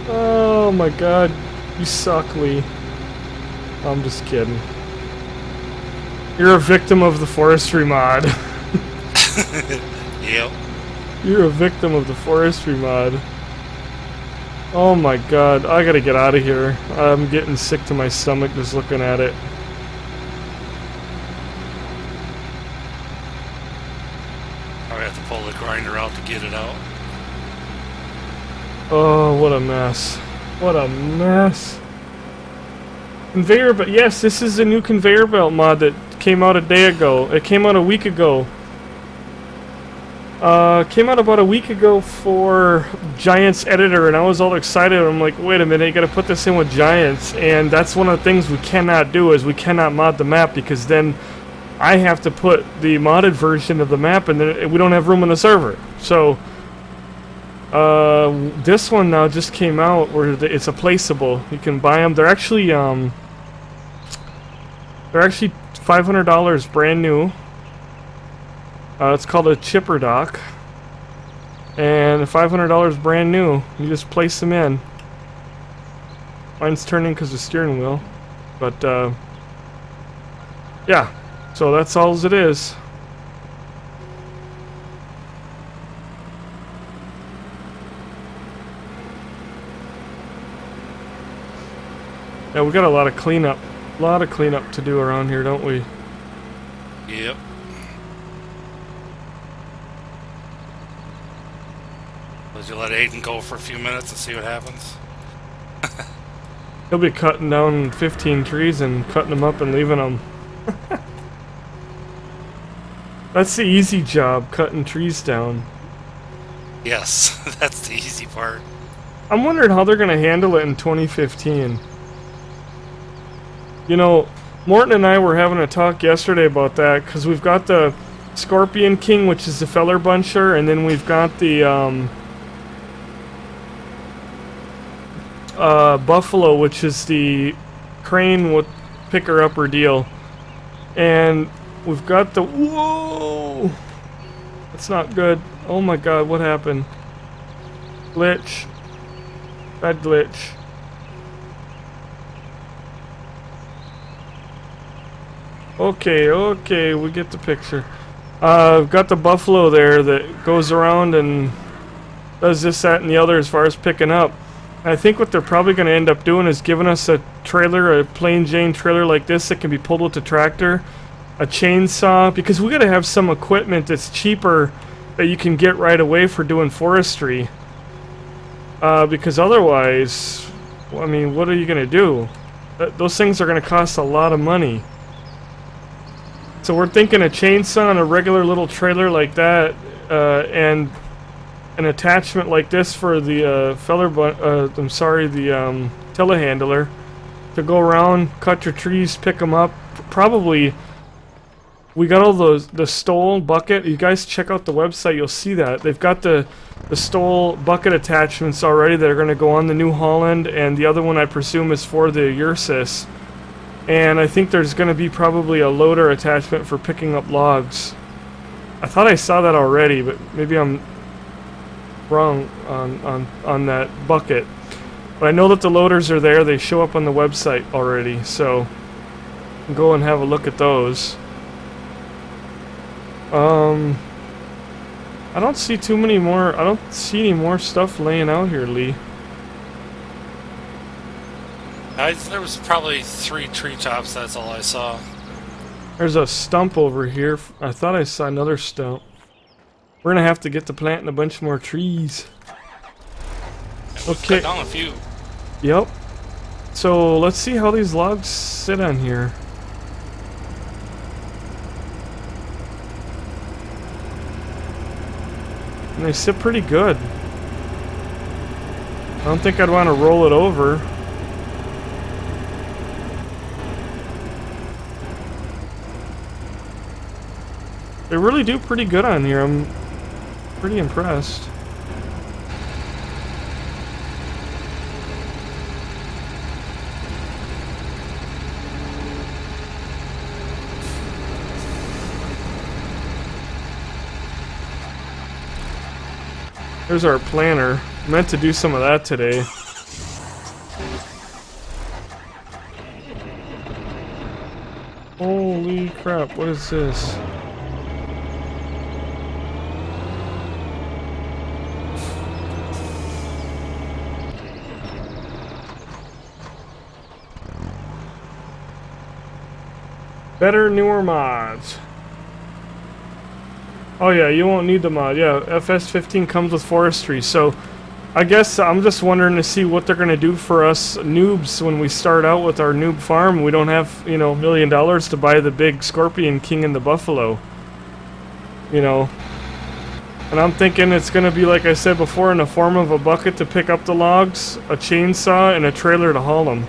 Oh my god, you suck, Lee. I'm just kidding. You're a victim of the Forestry mod. Yep. You're a victim of the Forestry mod. Oh my god, I gotta get out of here. I'm getting sick to my stomach just looking at it. I have to pull the grinder out to get it out. Oh, what a mess. What a mess. Conveyor belt. Yes, this is a new conveyor belt mod that came out a day ago. It came out a week ago. Came out about a week ago for Giants Editor, and I was all excited. I'm like, wait a minute, you gotta put this in with Giants, and that's one of the things we cannot do, is we cannot mod the map, because then I have to put the modded version of the map, and then we don't have room on the server. So, this one now just came out where it's a placeable. You can buy them. They're actually $500 brand new. It's called a chipper dock, and $500 brand new. You just place them in. Mine's turning because of the steering wheel, but yeah. So that's all it is. Yeah, we got a lot of cleanup to do around here, don't we? Yep. Would you let Aiden go for a few minutes and see what happens? He'll be cutting down 15 trees and cutting them up and leaving them. That's the easy job, cutting trees down. Yes, that's the easy part. I'm wondering how they're going to handle it in 2015. You know, Morton and I were having a talk yesterday about that, because we've got the Scorpion King, which is the feller buncher, and then we've got the Buffalo, which is the crane with picker-upper deal. And we've got the... Whoa! That's not good. Oh my god, what happened? Glitch. Bad glitch. Okay, we get the picture. I've got the Buffalo there that goes around and does this, that, and the other as far as picking up. I think what they're probably going to end up doing is giving us a trailer, a plain Jane trailer like this that can be pulled with the tractor, a chainsaw, because we got to have some equipment that's cheaper that you can get right away for doing forestry. Because otherwise, I mean, what are you going to do? Those things are going to cost a lot of money. So we're thinking a chainsaw and a regular little trailer like that, and an attachment like this for the telehandler to go around, cut your trees, pick them up. Probably, we got all the Stoll bucket. You guys check out the website, you'll see that. They've got the Stoll bucket attachments already that are going to go on the New Holland, and the other one I presume is for the Ursus. And I think there's going to be probably a loader attachment for picking up logs. I thought I saw that already, but maybe I'm wrong on that bucket. But I know that the loaders are there. They show up on the website already, so go and have a look at those. I don't see too many more. I don't see any more stuff laying out here, Lee. There was probably 3 treetops, that's all I saw. There's a stump over here. I thought I saw another stump. We're gonna have to get to planting a bunch more trees. Okay. Cut down a few. Yep. So let's see how these logs sit on here. And they sit pretty good. I don't think I'd want to roll it over. They really do pretty good on here. I'm pretty impressed. There's our planter. Meant to do some of that today. Holy crap, what is this? Better, newer mods. Oh yeah, you won't need the mod. Yeah, FS15 comes with Forestry, so I guess I'm just wondering to see what they're gonna do for us noobs when we start out with our noob farm. We don't have, you know, $1 million to buy the big Scorpion King and the Buffalo. You know. And I'm thinking it's gonna be, like I said before, in the form of a bucket to pick up the logs, a chainsaw, and a trailer to haul them.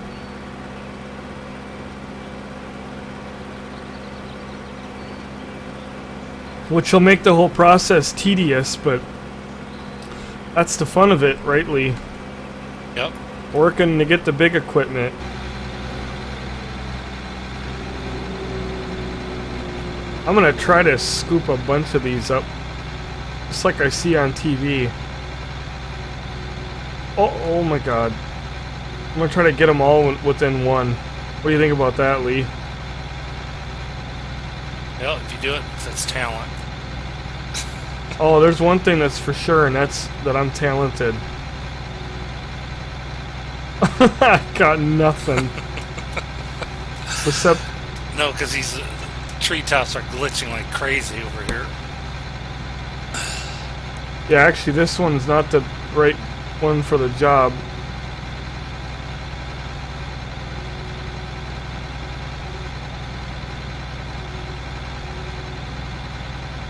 Which will make the whole process tedious, but that's the fun of it, right, Lee? Yep. Working to get the big equipment. I'm gonna try to scoop a bunch of these up, just like I see on TV. Oh my god. I'm gonna try to get them all within one. What do you think about that, Lee? Well, if you do it, that's talent. Oh, there's one thing that's for sure, and that's that I'm talented. I got nothing. Except... No, because these treetops are glitching like crazy over here. Yeah, actually, this one's not the right one for the job.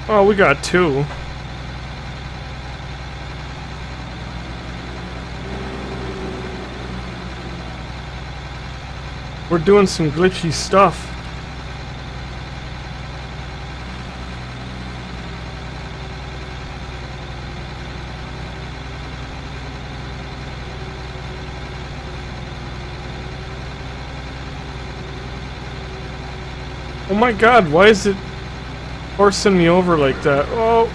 Oh, we got 2. We're doing some glitchy stuff. Oh my god, why is it forcing me over like that? Oh.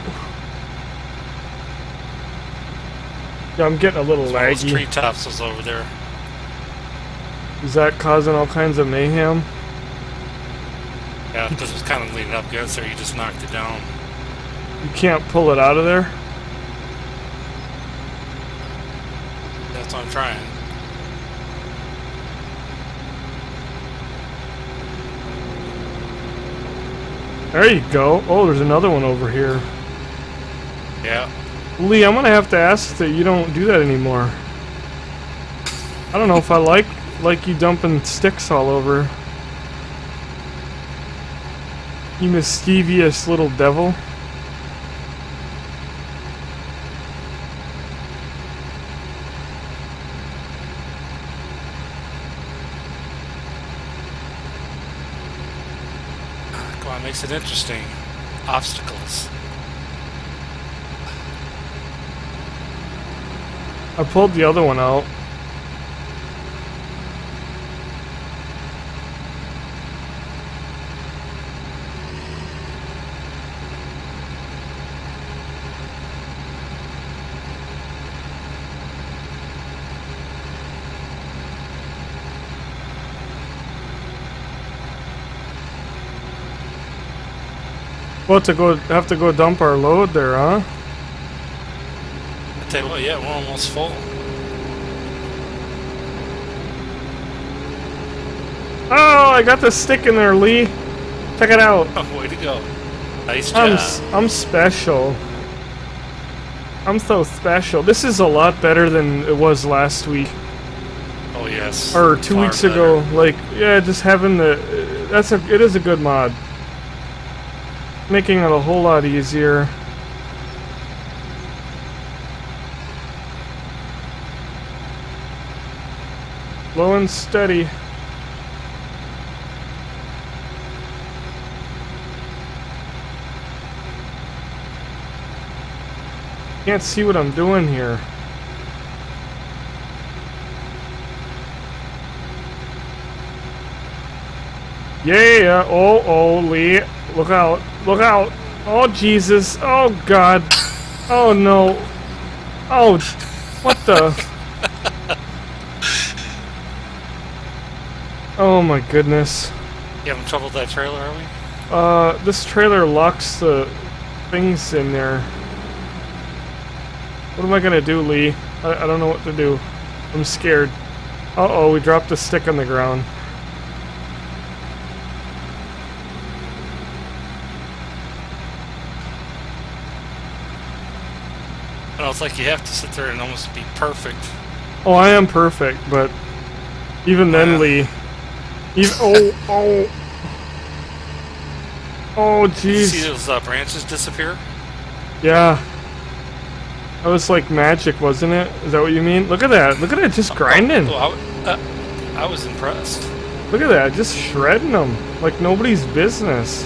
Yeah, I'm getting a little laggy. Those treetops was over there. Is that causing all kinds of mayhem? Yeah, because it was kind of leaning up against there. You just knocked it down. You can't pull it out of there? That's what I'm trying. There you go. Oh, there's another one over here. Yeah. Lee, I'm gonna have to ask that you don't do that anymore. I don't know if I like you dumping sticks all over. You mischievous little devil. Come on, makes it interesting. Obstacles. I pulled the other one out. What, to go, have to go dump our load there, huh? I tell you what, yeah, we're almost full. Oh, I got the stick in there, Lee. Check it out. Oh, way to go. Nice job. I'm special. I'm so special. This is a lot better than it was last week. Oh, yes. Or 2 Far weeks better. ago. Like, yeah, just having the... it is a good mod. Making it a whole lot easier. Low and steady. Can't see what I'm doing here. Yeah, oh, Lee. Look out, look out. Oh, Jesus. Oh, God. Oh, no. Oh, what the? Oh, my goodness. You having trouble with that trailer, are we? This trailer locks the things in there. What am I gonna do, Lee? I don't know what to do. I'm scared. Uh-oh, we dropped a stick on the ground. Well, it's like you have to sit there and almost be perfect. Oh, I am perfect, but even then, Lee. Oh, See jeez. those branches disappear? Yeah. That was like magic, wasn't it? Is that what you mean? Look at that. Look at it just grinding. I was impressed. Look at that. Just shredding them like nobody's business.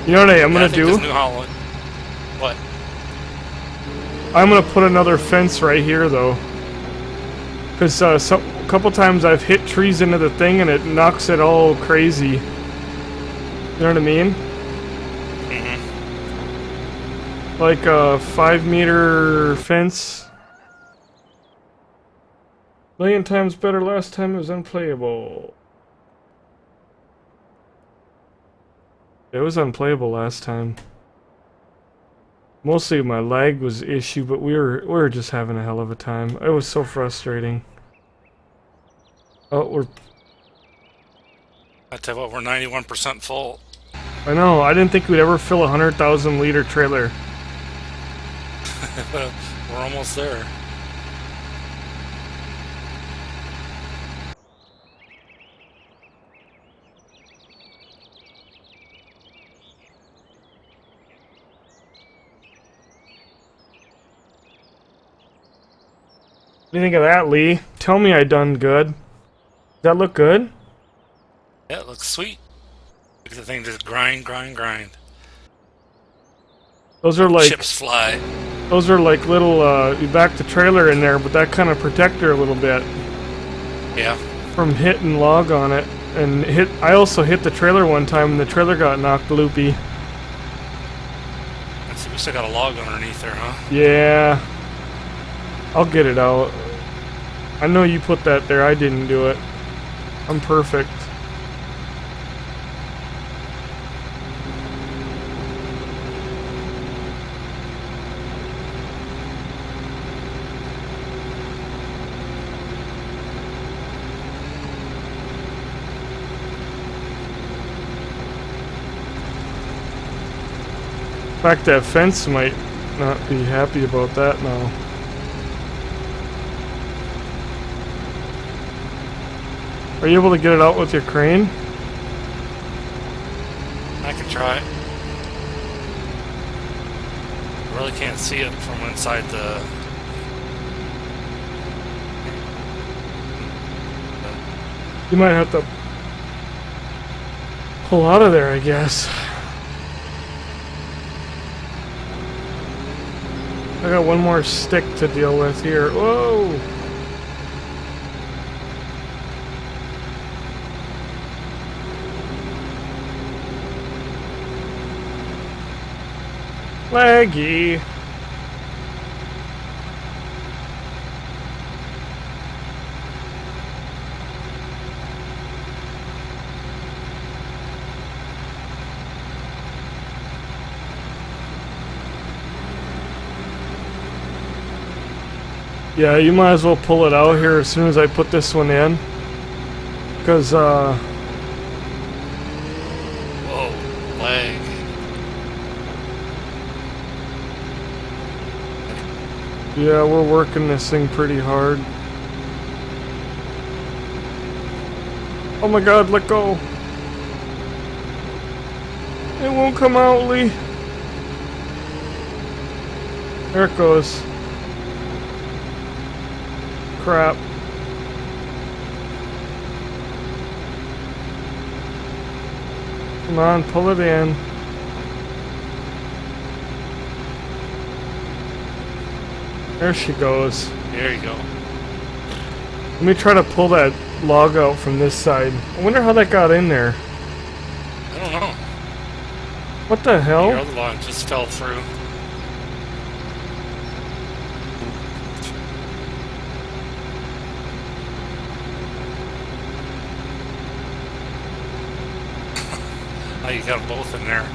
You know what I'm Yeah, gonna I think do? this New Holland. What? I'm gonna put another fence right here, though. Because a couple times I've hit trees into the thing and it knocks it all crazy. You know what I mean? Like a 5-meter fence. Million times better last time it was unplayable. It was unplayable last time. Mostly my lag was the issue, but we were just having a hell of a time. It was so frustrating. Oh, I tell you what, we're 91% full. I know, I didn't think we'd ever fill a 100,000 liter trailer. We're almost there. What do you think of that, Lee? Tell me I done good. Does that look good? Yeah, it looks sweet. Look at the thing just grind. Those are like Chips fly. those are like little you back the trailer in there, but that kind of protect her a little bit Yeah. from hitting log on it. And I also hit the trailer one time and the trailer got knocked loopy. Let's see, we still got a log underneath there, huh? Yeah. I'll get it out. I know you put that there, I didn't do it. I'm perfect. In fact, that fence might not be happy about that now. Are you able to get it out with your crane? I can try. I really can't see it from inside the... You might have to pull out of there, I guess. I got one more stick to deal with here. Whoa! Laggy. Yeah, you might as well pull it out here as soon as I put this one in. Because, Whoa, lag. yeah, we're working this thing pretty hard. Oh my god, let go. It won't come out, Lee. There it goes. Crap. Come on, pull it in. There she goes. There you go. Let me try to pull that log out from this side. I wonder how that got in there. I don't know. What the Your hell? other log just fell through. Oh, you got them both in there.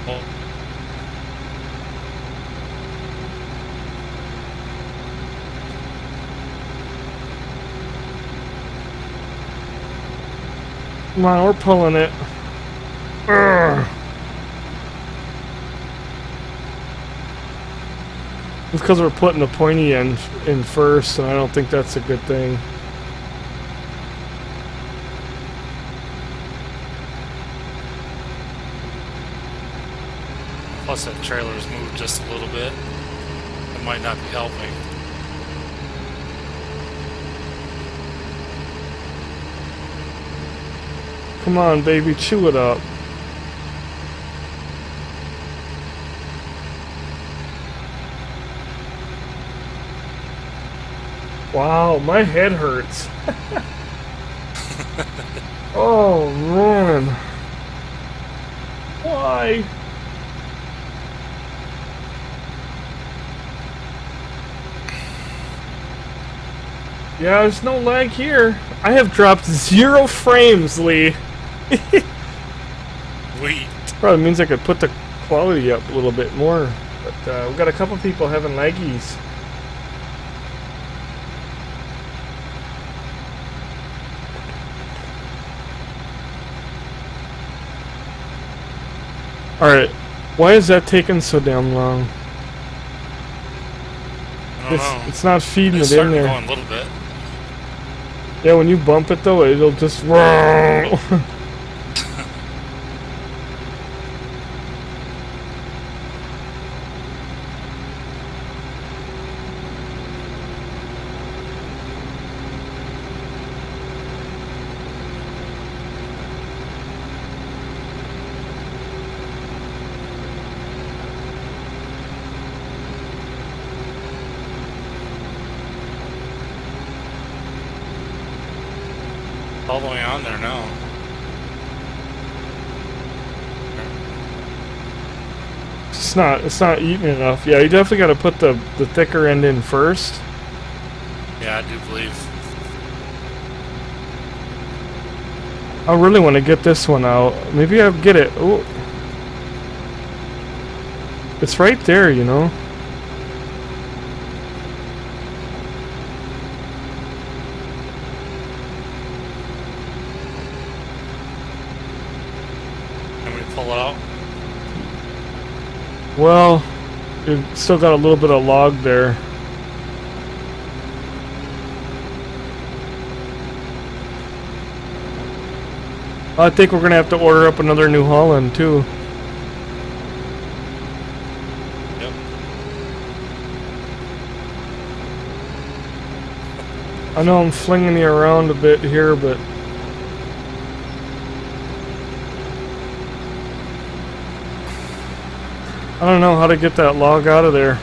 Oh. Come on, we're pulling it. Urgh. It's because we're putting the pointy end in first, and I don't think that's a good thing. Plus that trailer's moved just a little bit. It might not be helping. Come on, baby, chew it up. Wow, my head hurts. Oh, man. Why? Yeah, there's no lag here. I have dropped 0 frames, Lee. Wait. Probably means I could put the quality up a little bit more. But we've got a couple people having laggies. Alright, why is that taking so damn long? I don't know. It's not feeding It's it in starting to there. go in a little bit. Yeah, when you bump it though, it'll just All the way on there now. it's not eating enough. Yeah, you definitely gotta put the thicker end in first. Yeah, I do believe. I really want to get this one out. Maybe I'll get it. Ooh. It's right there, you know. Can we pull it out? Well, you've still got a little bit of log there. I think we're gonna have to order up another New Holland too. Yep. I know I'm flinging you around a bit here, but I don't know how to get that log out of there.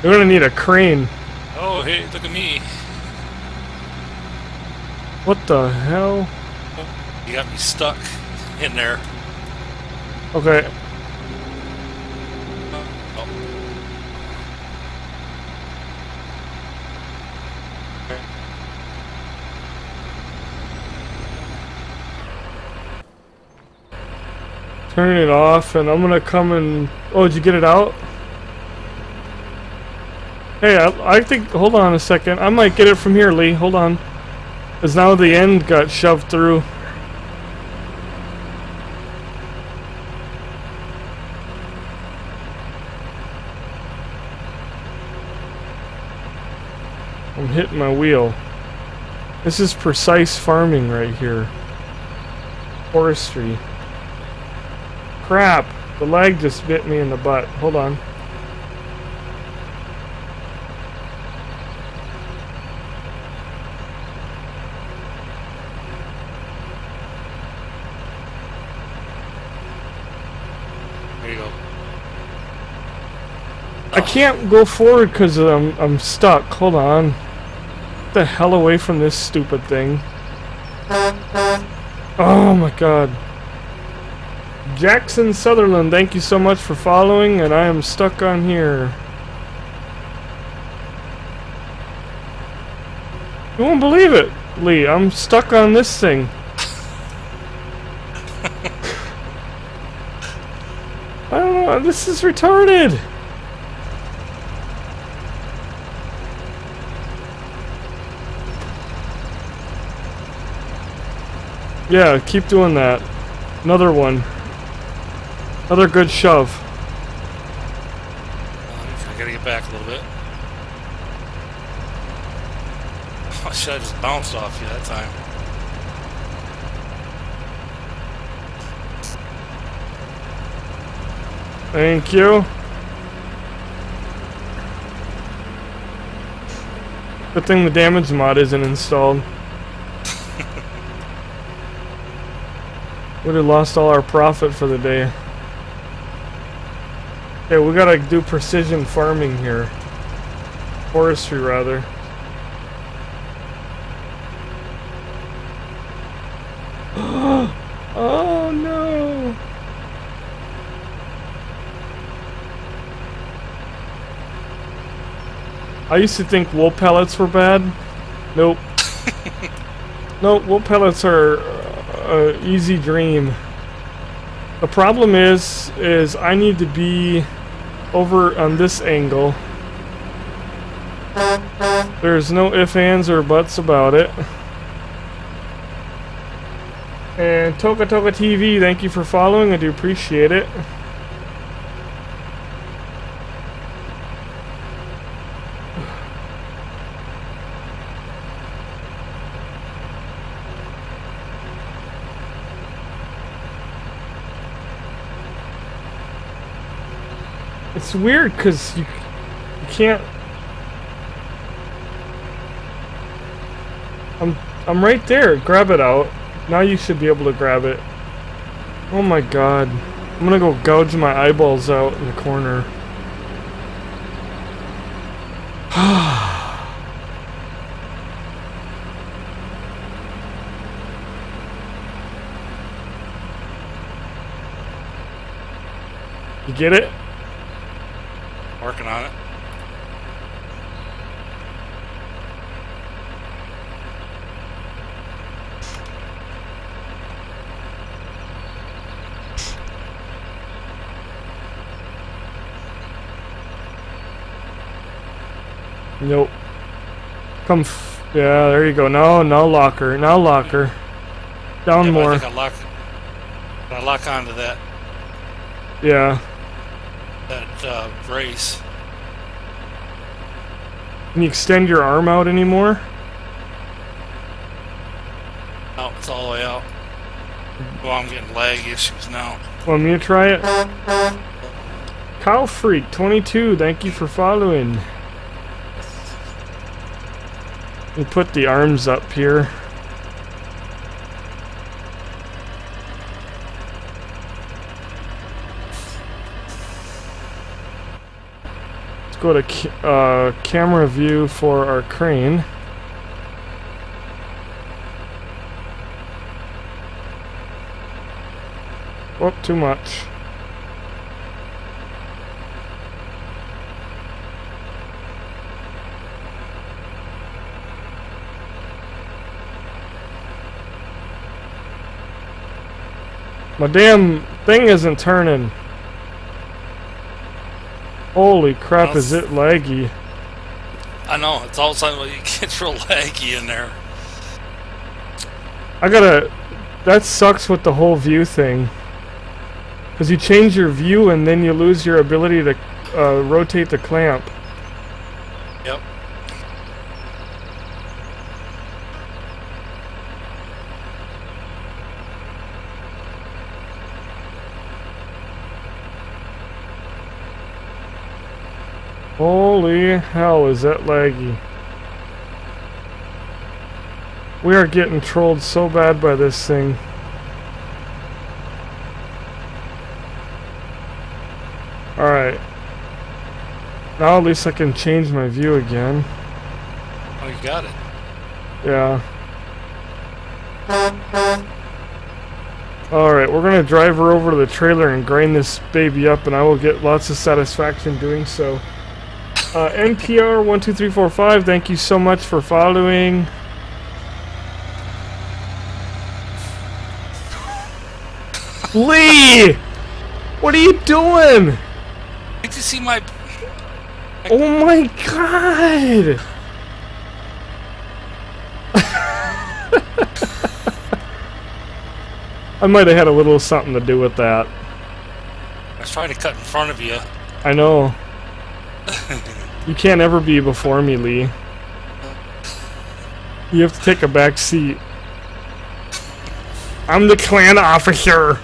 You're gonna need a crane. Oh, hey, look at me. What the hell? You got me stuck in there. Okay. Oh. Turn it off, and I'm gonna come and... Oh, did you get it out? Hey, I think, hold on a second. I might get it from here, Lee. Hold on. Because now the end got shoved through. I'm hitting my wheel. This is precise farming right here. Forestry. Crap! The lag just bit me in the butt. Hold on. There you go. I can't go forward because I'm stuck. Hold on. Get the hell away from this stupid thing. Oh my god. Jackson Sutherland, thank you so much for following, and I am stuck on here. You won't believe it, Lee. I'm stuck on this thing. I don't know. This is retarded. Yeah, keep doing that. Another one. Another good shove. I gotta get back a little bit. I should have just bounced off you that time. Thank you. Good thing the damage mod isn't installed. Would have lost all our profit for the day. Okay, we gotta do precision farming here. Forestry, rather. Oh no! I used to think wool pellets were bad. Nope. Nope, wool pellets are an easy dream. The problem is I need to be over on this angle. There's no ifs, ands, or buts about it. And Toka Toka TV, thank you for following. I do appreciate it. It's weird because you can't. I'm right there. Grab it out. Now you should be able to grab it. Oh my god. I'm gonna go gouge my eyeballs out in the corner. You get it? Working on it. Nope. Yeah, there you go. No, no locker. Now locker. Down Yeah, more. I think I lock onto that Yeah. brace. Can you extend your arm out anymore? Oh, it's all the way out. Well, I'm getting lag issues now. Want me to try it? Cow Freak 22, thank you for following. We put the arms up here. Let's go to camera view for our crane. Whoop, too much. My damn thing isn't turning. Holy crap, is it laggy. I know, it's all of a sudden it gets real laggy in there. That sucks with the whole view thing. Because you change your view and then you lose your ability to rotate the clamp. Yep. Holy hell, is that laggy. We are getting trolled so bad by this thing. Alright. Now at least I can change my view again. Oh, you got it. Yeah. Alright, we're gonna drive her over to the trailer and grind this baby up, and I will get lots of satisfaction doing so. NPR12345, thank you so much for following. Lee! What are you doing? Did you see my... Oh my god! I might have had a little something to do with that. I was trying to cut in front of you. I know. You can't ever be before me, Lee. You have to take a back seat. I'm the clan officer!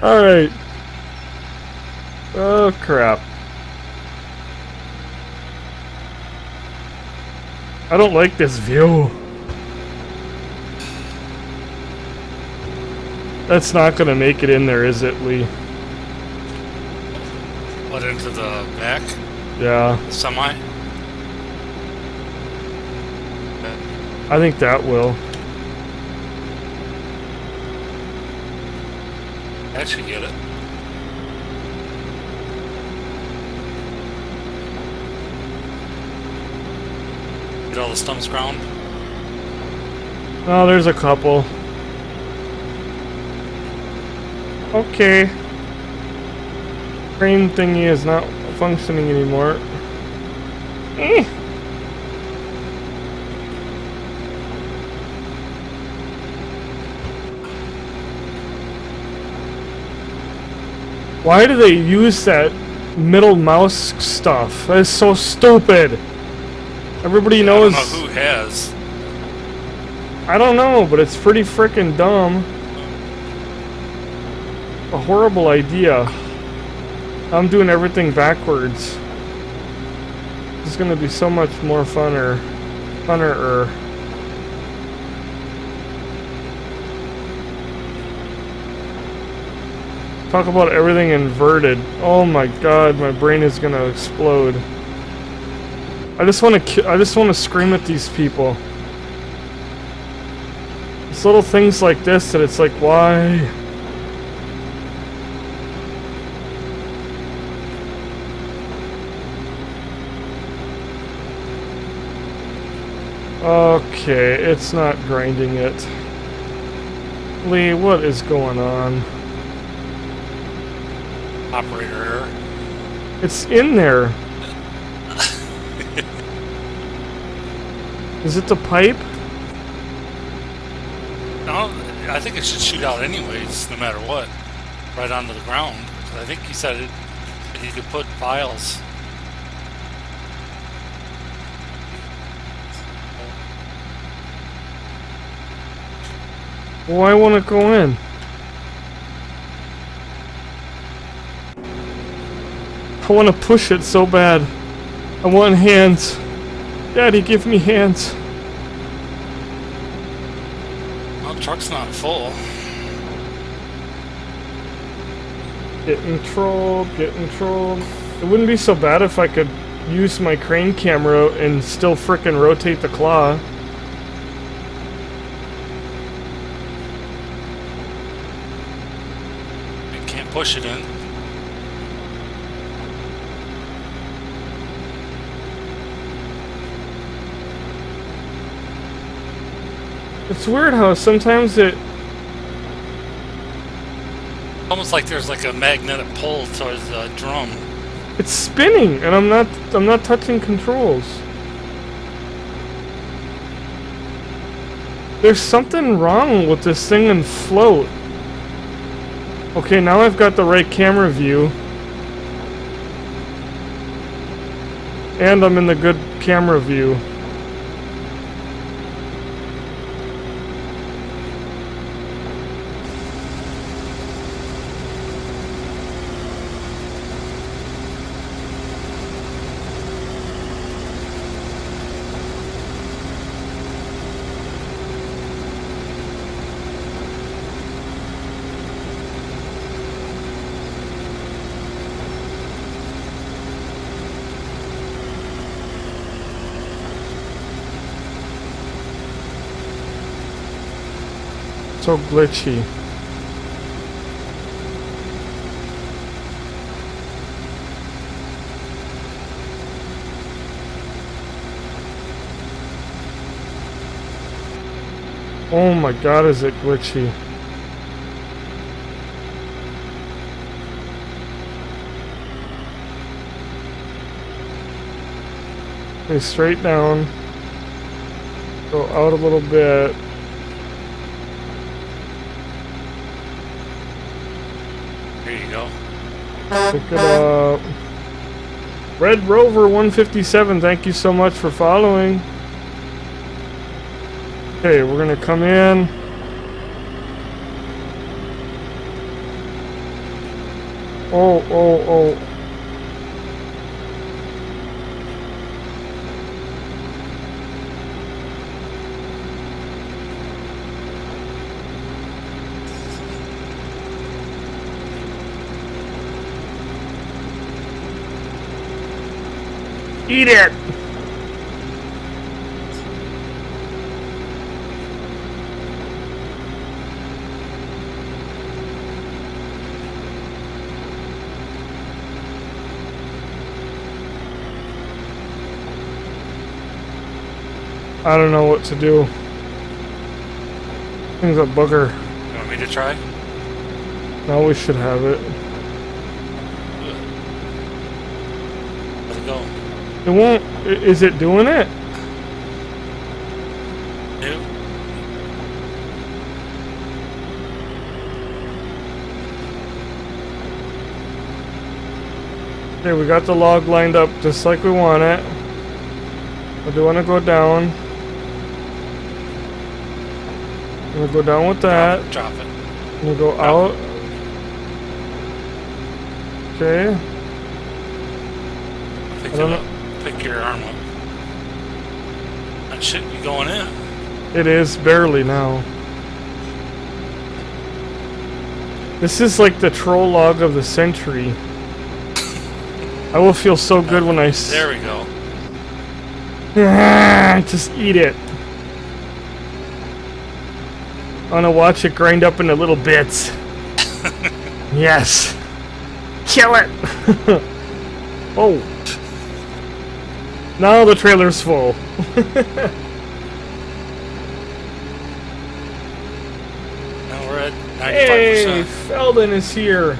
Alright. Oh crap. I don't like this view. That's not gonna make it in there, is it, Lee? What, into the back? Yeah. Semi? I think that will. That should get it. Get all the stumps ground? Oh, there's a couple. Okay. Crane thingy is not functioning anymore. Eh. Why do they use that middle mouse stuff? That is so stupid. Everybody knows. I don't know who has. I don't know, but it's pretty frickin' dumb. A horrible idea. I'm doing everything backwards. It's gonna be so much more funner. Talk about everything inverted. Oh my god, my brain is gonna explode. I just want to scream at these people. It's little things like this that it's like, why? Okay, it's not grinding it. Lee, what is going on? Operator error. It's in there. Is it the pipe? No, I think it should shoot out anyways, no matter what. Right onto the ground. I think he said he could put files. Well, I want to go in. I want to push it so bad. I want hands. Daddy, give me hands. Well, the truck's not full. Getting trolled. It wouldn't be so bad if I could use my crane camera and still frickin' rotate the claw. I can't push it in. It's weird how sometimes it... Almost like there's like a magnetic pull towards the drum. It's spinning, and I'm not touching controls. There's something wrong with this thing and float. Okay, now I've got the right camera view. And I'm in the good camera view. So glitchy. Oh my god, is it glitchy. Okay, straight down. Go out a little bit. There you go. Pick it up. Red Rover 157, thank you so much for following. Okay, we're gonna come in. Oh. Eat it! I don't know what to do. Thing's a booger. You want me to try? Now we should have it. Let it go. It won't. Is it doing it? New. Okay, we got the log lined up just like we want it. I do want to go down. I'm gonna go down with that. Drop it. I'm gonna go out. Okay. Pick I it don't up. Pick your arm up. That shit, you going in? It is barely now. This is like the troll log of the century. I will feel so good when I There we go. just eat it. I wanna watch it grind up into little bits. Yes. Kill it. Oh. Now the trailer's full. Now we're at 95%. Hey, Feldon is here.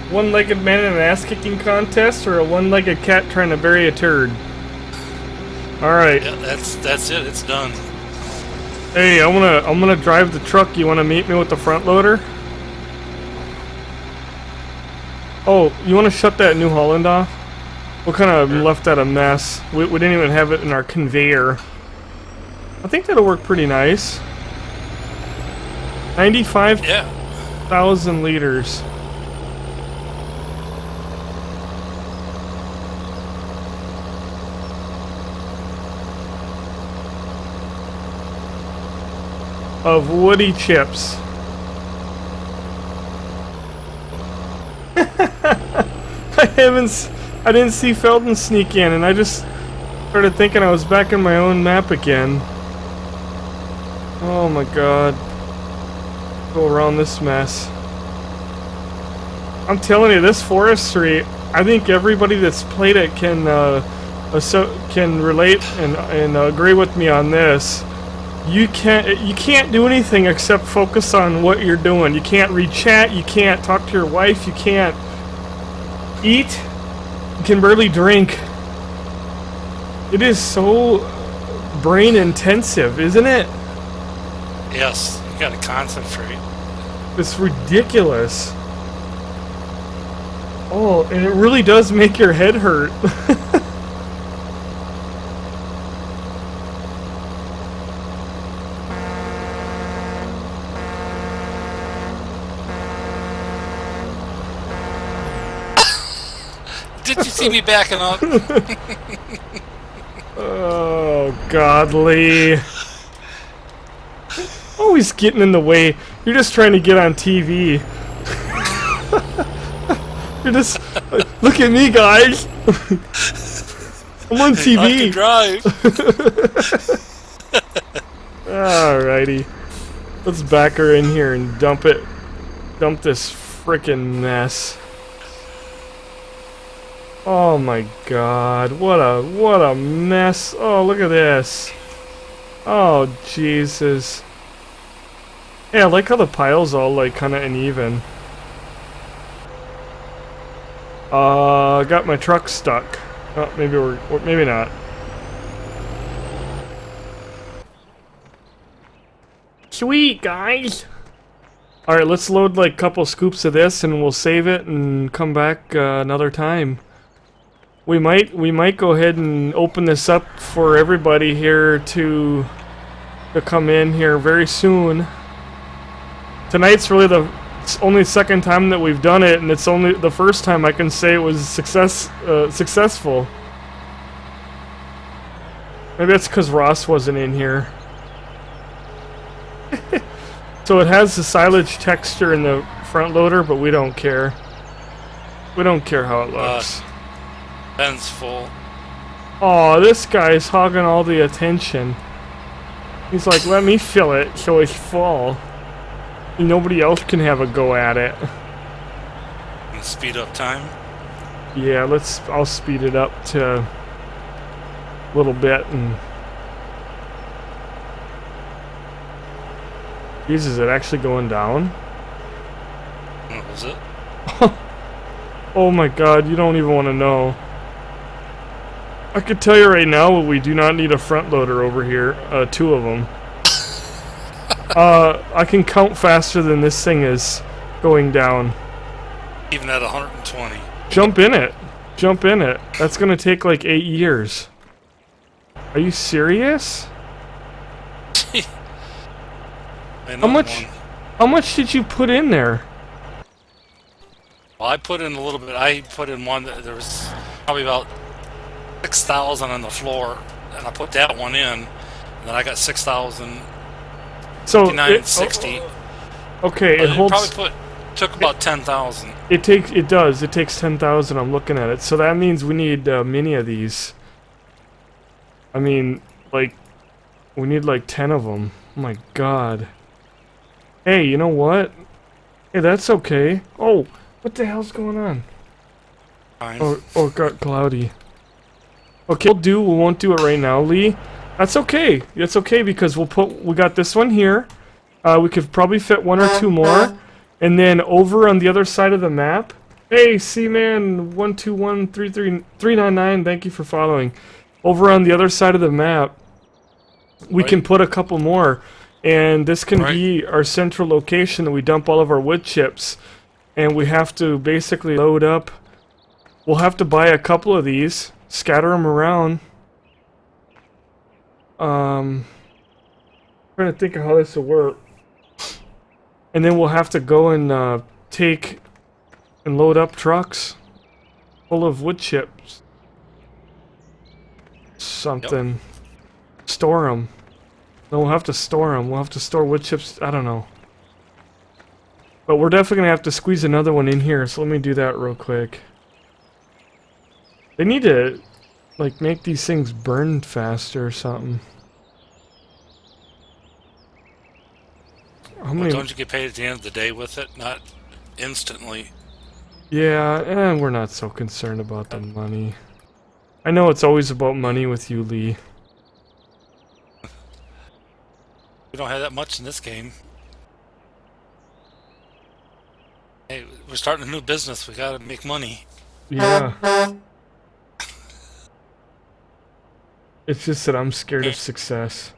One-legged man in an ass-kicking contest, or a one-legged cat trying to bury a turd? Alright. Yeah, that's it. It's done. Hey, I'm gonna drive the truck. You wanna meet me with the front loader? Oh, you wanna shut that New Holland off? We kinda left that a mess. We didn't even have it in our conveyor. I think that'll work pretty nice. 95,000 Yeah. liters. Of woody chips. I didn't see Feldon sneak in, and I just started thinking I was back in my own map again. Oh my god. Go around this mess. I'm telling you, this Forestry, I think everybody that's played it can can relate and agree with me on this. You can't do anything except focus on what you're doing. You can't read chat. You can't talk to your wife. You can't eat. You can barely drink. It is so brain intensive, isn't it? Yes, you gotta concentrate. It's ridiculous. Oh, and it really does make your head hurt. Did you see me backing up? Oh, godly. Always getting in the way. You're just trying to get on TV. You're just look at me, guys. I'm on TV. I can drive. Alrighty, let's back her in here and dump this frickin' mess. Oh my God, what a mess. Oh, look at this. Oh, Jesus. Hey, I like how the pile's all like kind of uneven. Got my truck stuck. Oh, maybe not. Sweet, guys. All right, let's load like a couple scoops of this, and we'll save it and come back another time. We might go ahead and open this up for everybody here to come in here very soon. Tonight's really the only second time that we've done it, and it's only the first time I can say it was successful. Maybe that's because Ross wasn't in here. So it has the silage texture in the front loader, but we don't care. We don't care how it looks. Ben's full. Aw, this guy's hogging all the attention. He's like, let me fill it so it's full. And nobody else can have a go at it. And speed up time? Yeah, I'll speed it up to a little bit and... Jesus, is it actually going down? What was it? Oh my God, you don't even want to know. I could tell you right now, we do not need a front loader over here. 2 of them. I can count faster than this thing is going down. Even at 120. Jump in it. Jump in it. That's gonna take like 8 years. Are you serious? How much did you put in there? Well, I put in a little bit. I put in one that there was probably about 6,000 on the floor, and I put that one in, and then I got 6,000. So 60. Okay, it holds. Probably took about 10,000. It takes 10,000. I'm looking at it. So that means we need many of these. I mean, like, we need like 10 of them. Oh my God. Hey, you know what? Hey, that's okay. Oh, what the hell's going on? Fine. Oh, it got cloudy. Okay, we won't do it right now, Lee. That's okay. That's okay because we got this one here. We could probably fit 1 or 2 more. And then over on the other side of the map. Hey, Seaman12133399, thank you for following. Over on the other side of the map, we can put a couple more. And this can be our central location that we dump all of our wood chips. And we have to basically load up. We'll have to buy a couple of these, scatter them around. Trying to think of how this will work. And then we'll have to go and take and load up trucks full of wood chips. Something. Yep. Store them. No, we'll have to store them. We'll have to store wood chips. I don't know. But we're definitely going to have to squeeze another one in here, so let me do that real quick. They need to, like, make these things burn faster or something. How many... Well, don't you get paid at the end of the day with it? Not instantly. Yeah, and we're not so concerned about the money. I know it's always about money with you, Lee. We don't have that much in this game. Hey, we're starting a new business. We gotta make money. Yeah. It's just that I'm scared of success.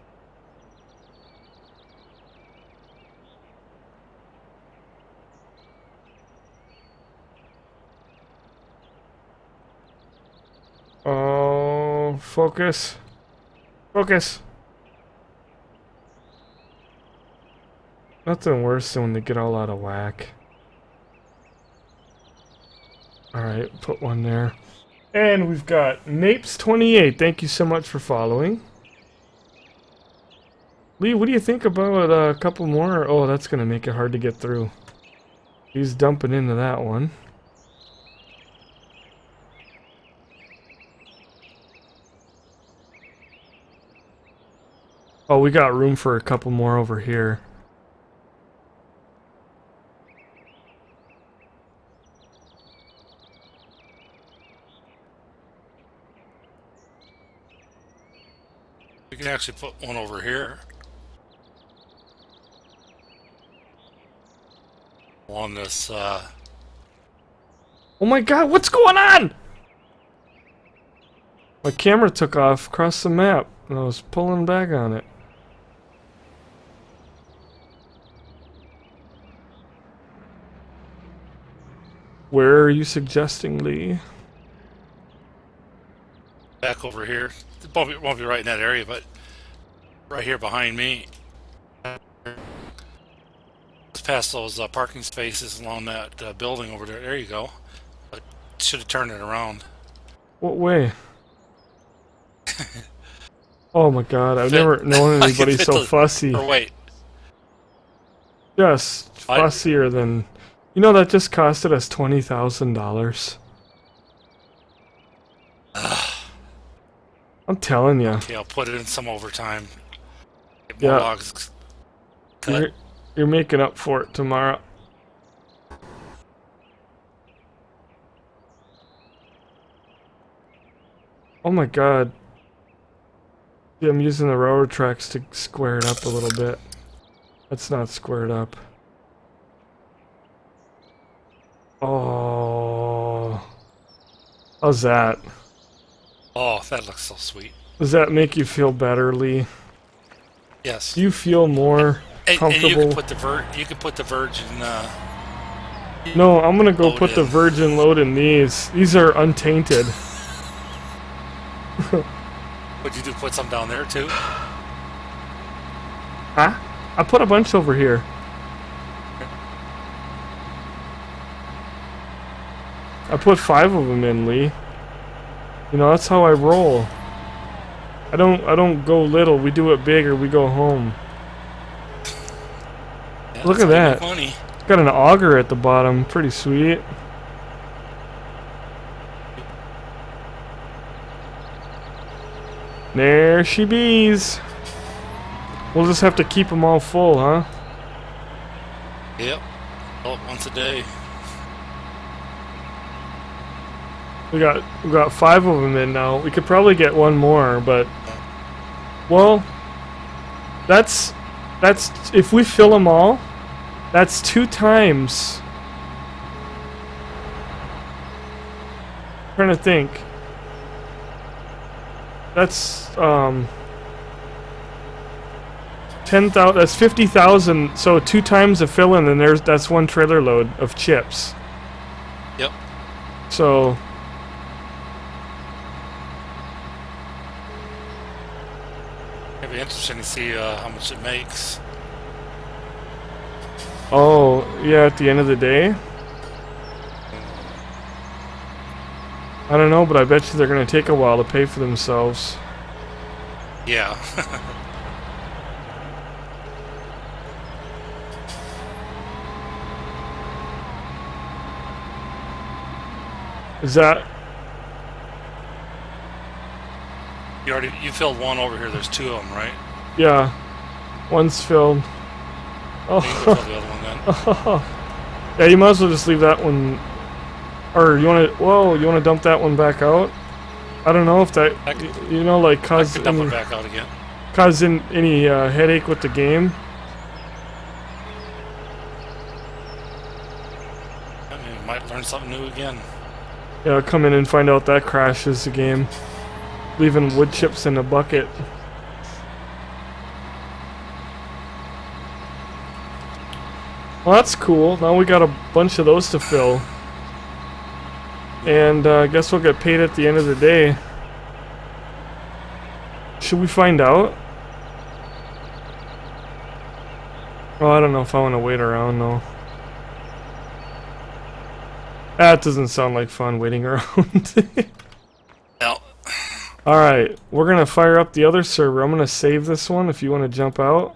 Oh, focus. Focus. Nothing worse than when they get all out of whack. Alright, put one there. And we've got Napes28. Thank you so much for following. Lee, what do you think about a couple more? Oh, that's going to make it hard to get through. He's dumping into that one. Oh, we got room for a couple more over here. We can actually put one over here. On this, Oh my god, what's going on? My camera took off across the map, and I was pulling back on it. Where are you suggesting, Lee? back over here. It won't be right in that area, but right here behind me. Just past those parking spaces along that building over there. There you go. But should have turned it around. What way? Oh my god, I've never known anybody so fussy. Or wait. Just fussier than... You know, that just costed us $20,000. I'm telling you. Okay, I'll put it in some overtime. Get Yeah. more logs cut. You're making up for it tomorrow. Oh my god. Yeah, I'm using the railroad tracks to square it up a little bit. That's not squared up. Oh. How's that? Oh, that looks so sweet. Does that make you feel better, Lee? Yes. Do you feel more comfortable? And you can put the virgin. No, I'm gonna go put the in. virgin load in these. These are untainted. Would you do put some down there too? Huh? I put a bunch over here. I put 5 of them in, Lee. You know, that's how I roll. I don't go little. We do it big or we go home. Yeah, Look at that. Money. Got an auger at the bottom. Pretty sweet. There she bees. We'll just have to keep them all full, huh? Yep. Oh, once a day. We got 5 of them in now. We could probably get one more, but well, that's if we fill them all, that's 2 times. Trying to think. That's 10,000. That's 50,000. So 2 times the fill-in, and that's 1 trailer load of chips. Yep. So. It'd be interesting to see how much it makes. Oh, yeah, at the end of the day? I don't know, but I bet you they're going to take a while to pay for themselves. Yeah. Is that... You filled one over here. There's 2 of them, right? Yeah. One's filled. You can go fill the other one then. Oh. Yeah, you might as well just leave that one... Or you want to... Whoa, you want to dump that one back out? I don't know if that, you know, like I cause could dump any, it back out again. any headache with the game. I mean, you might learn something new again. Yeah, I'll come in and find out that crashes the game. Leaving wood chips in a bucket. Well, that's cool. Now we got a bunch of those to fill. And I guess we'll get paid at the end of the day. Should we find out? Oh, I don't know if I want to wait around though. That doesn't sound like fun waiting around. No. Alright, we're gonna fire up the other server. I'm gonna save this one if you want to jump out.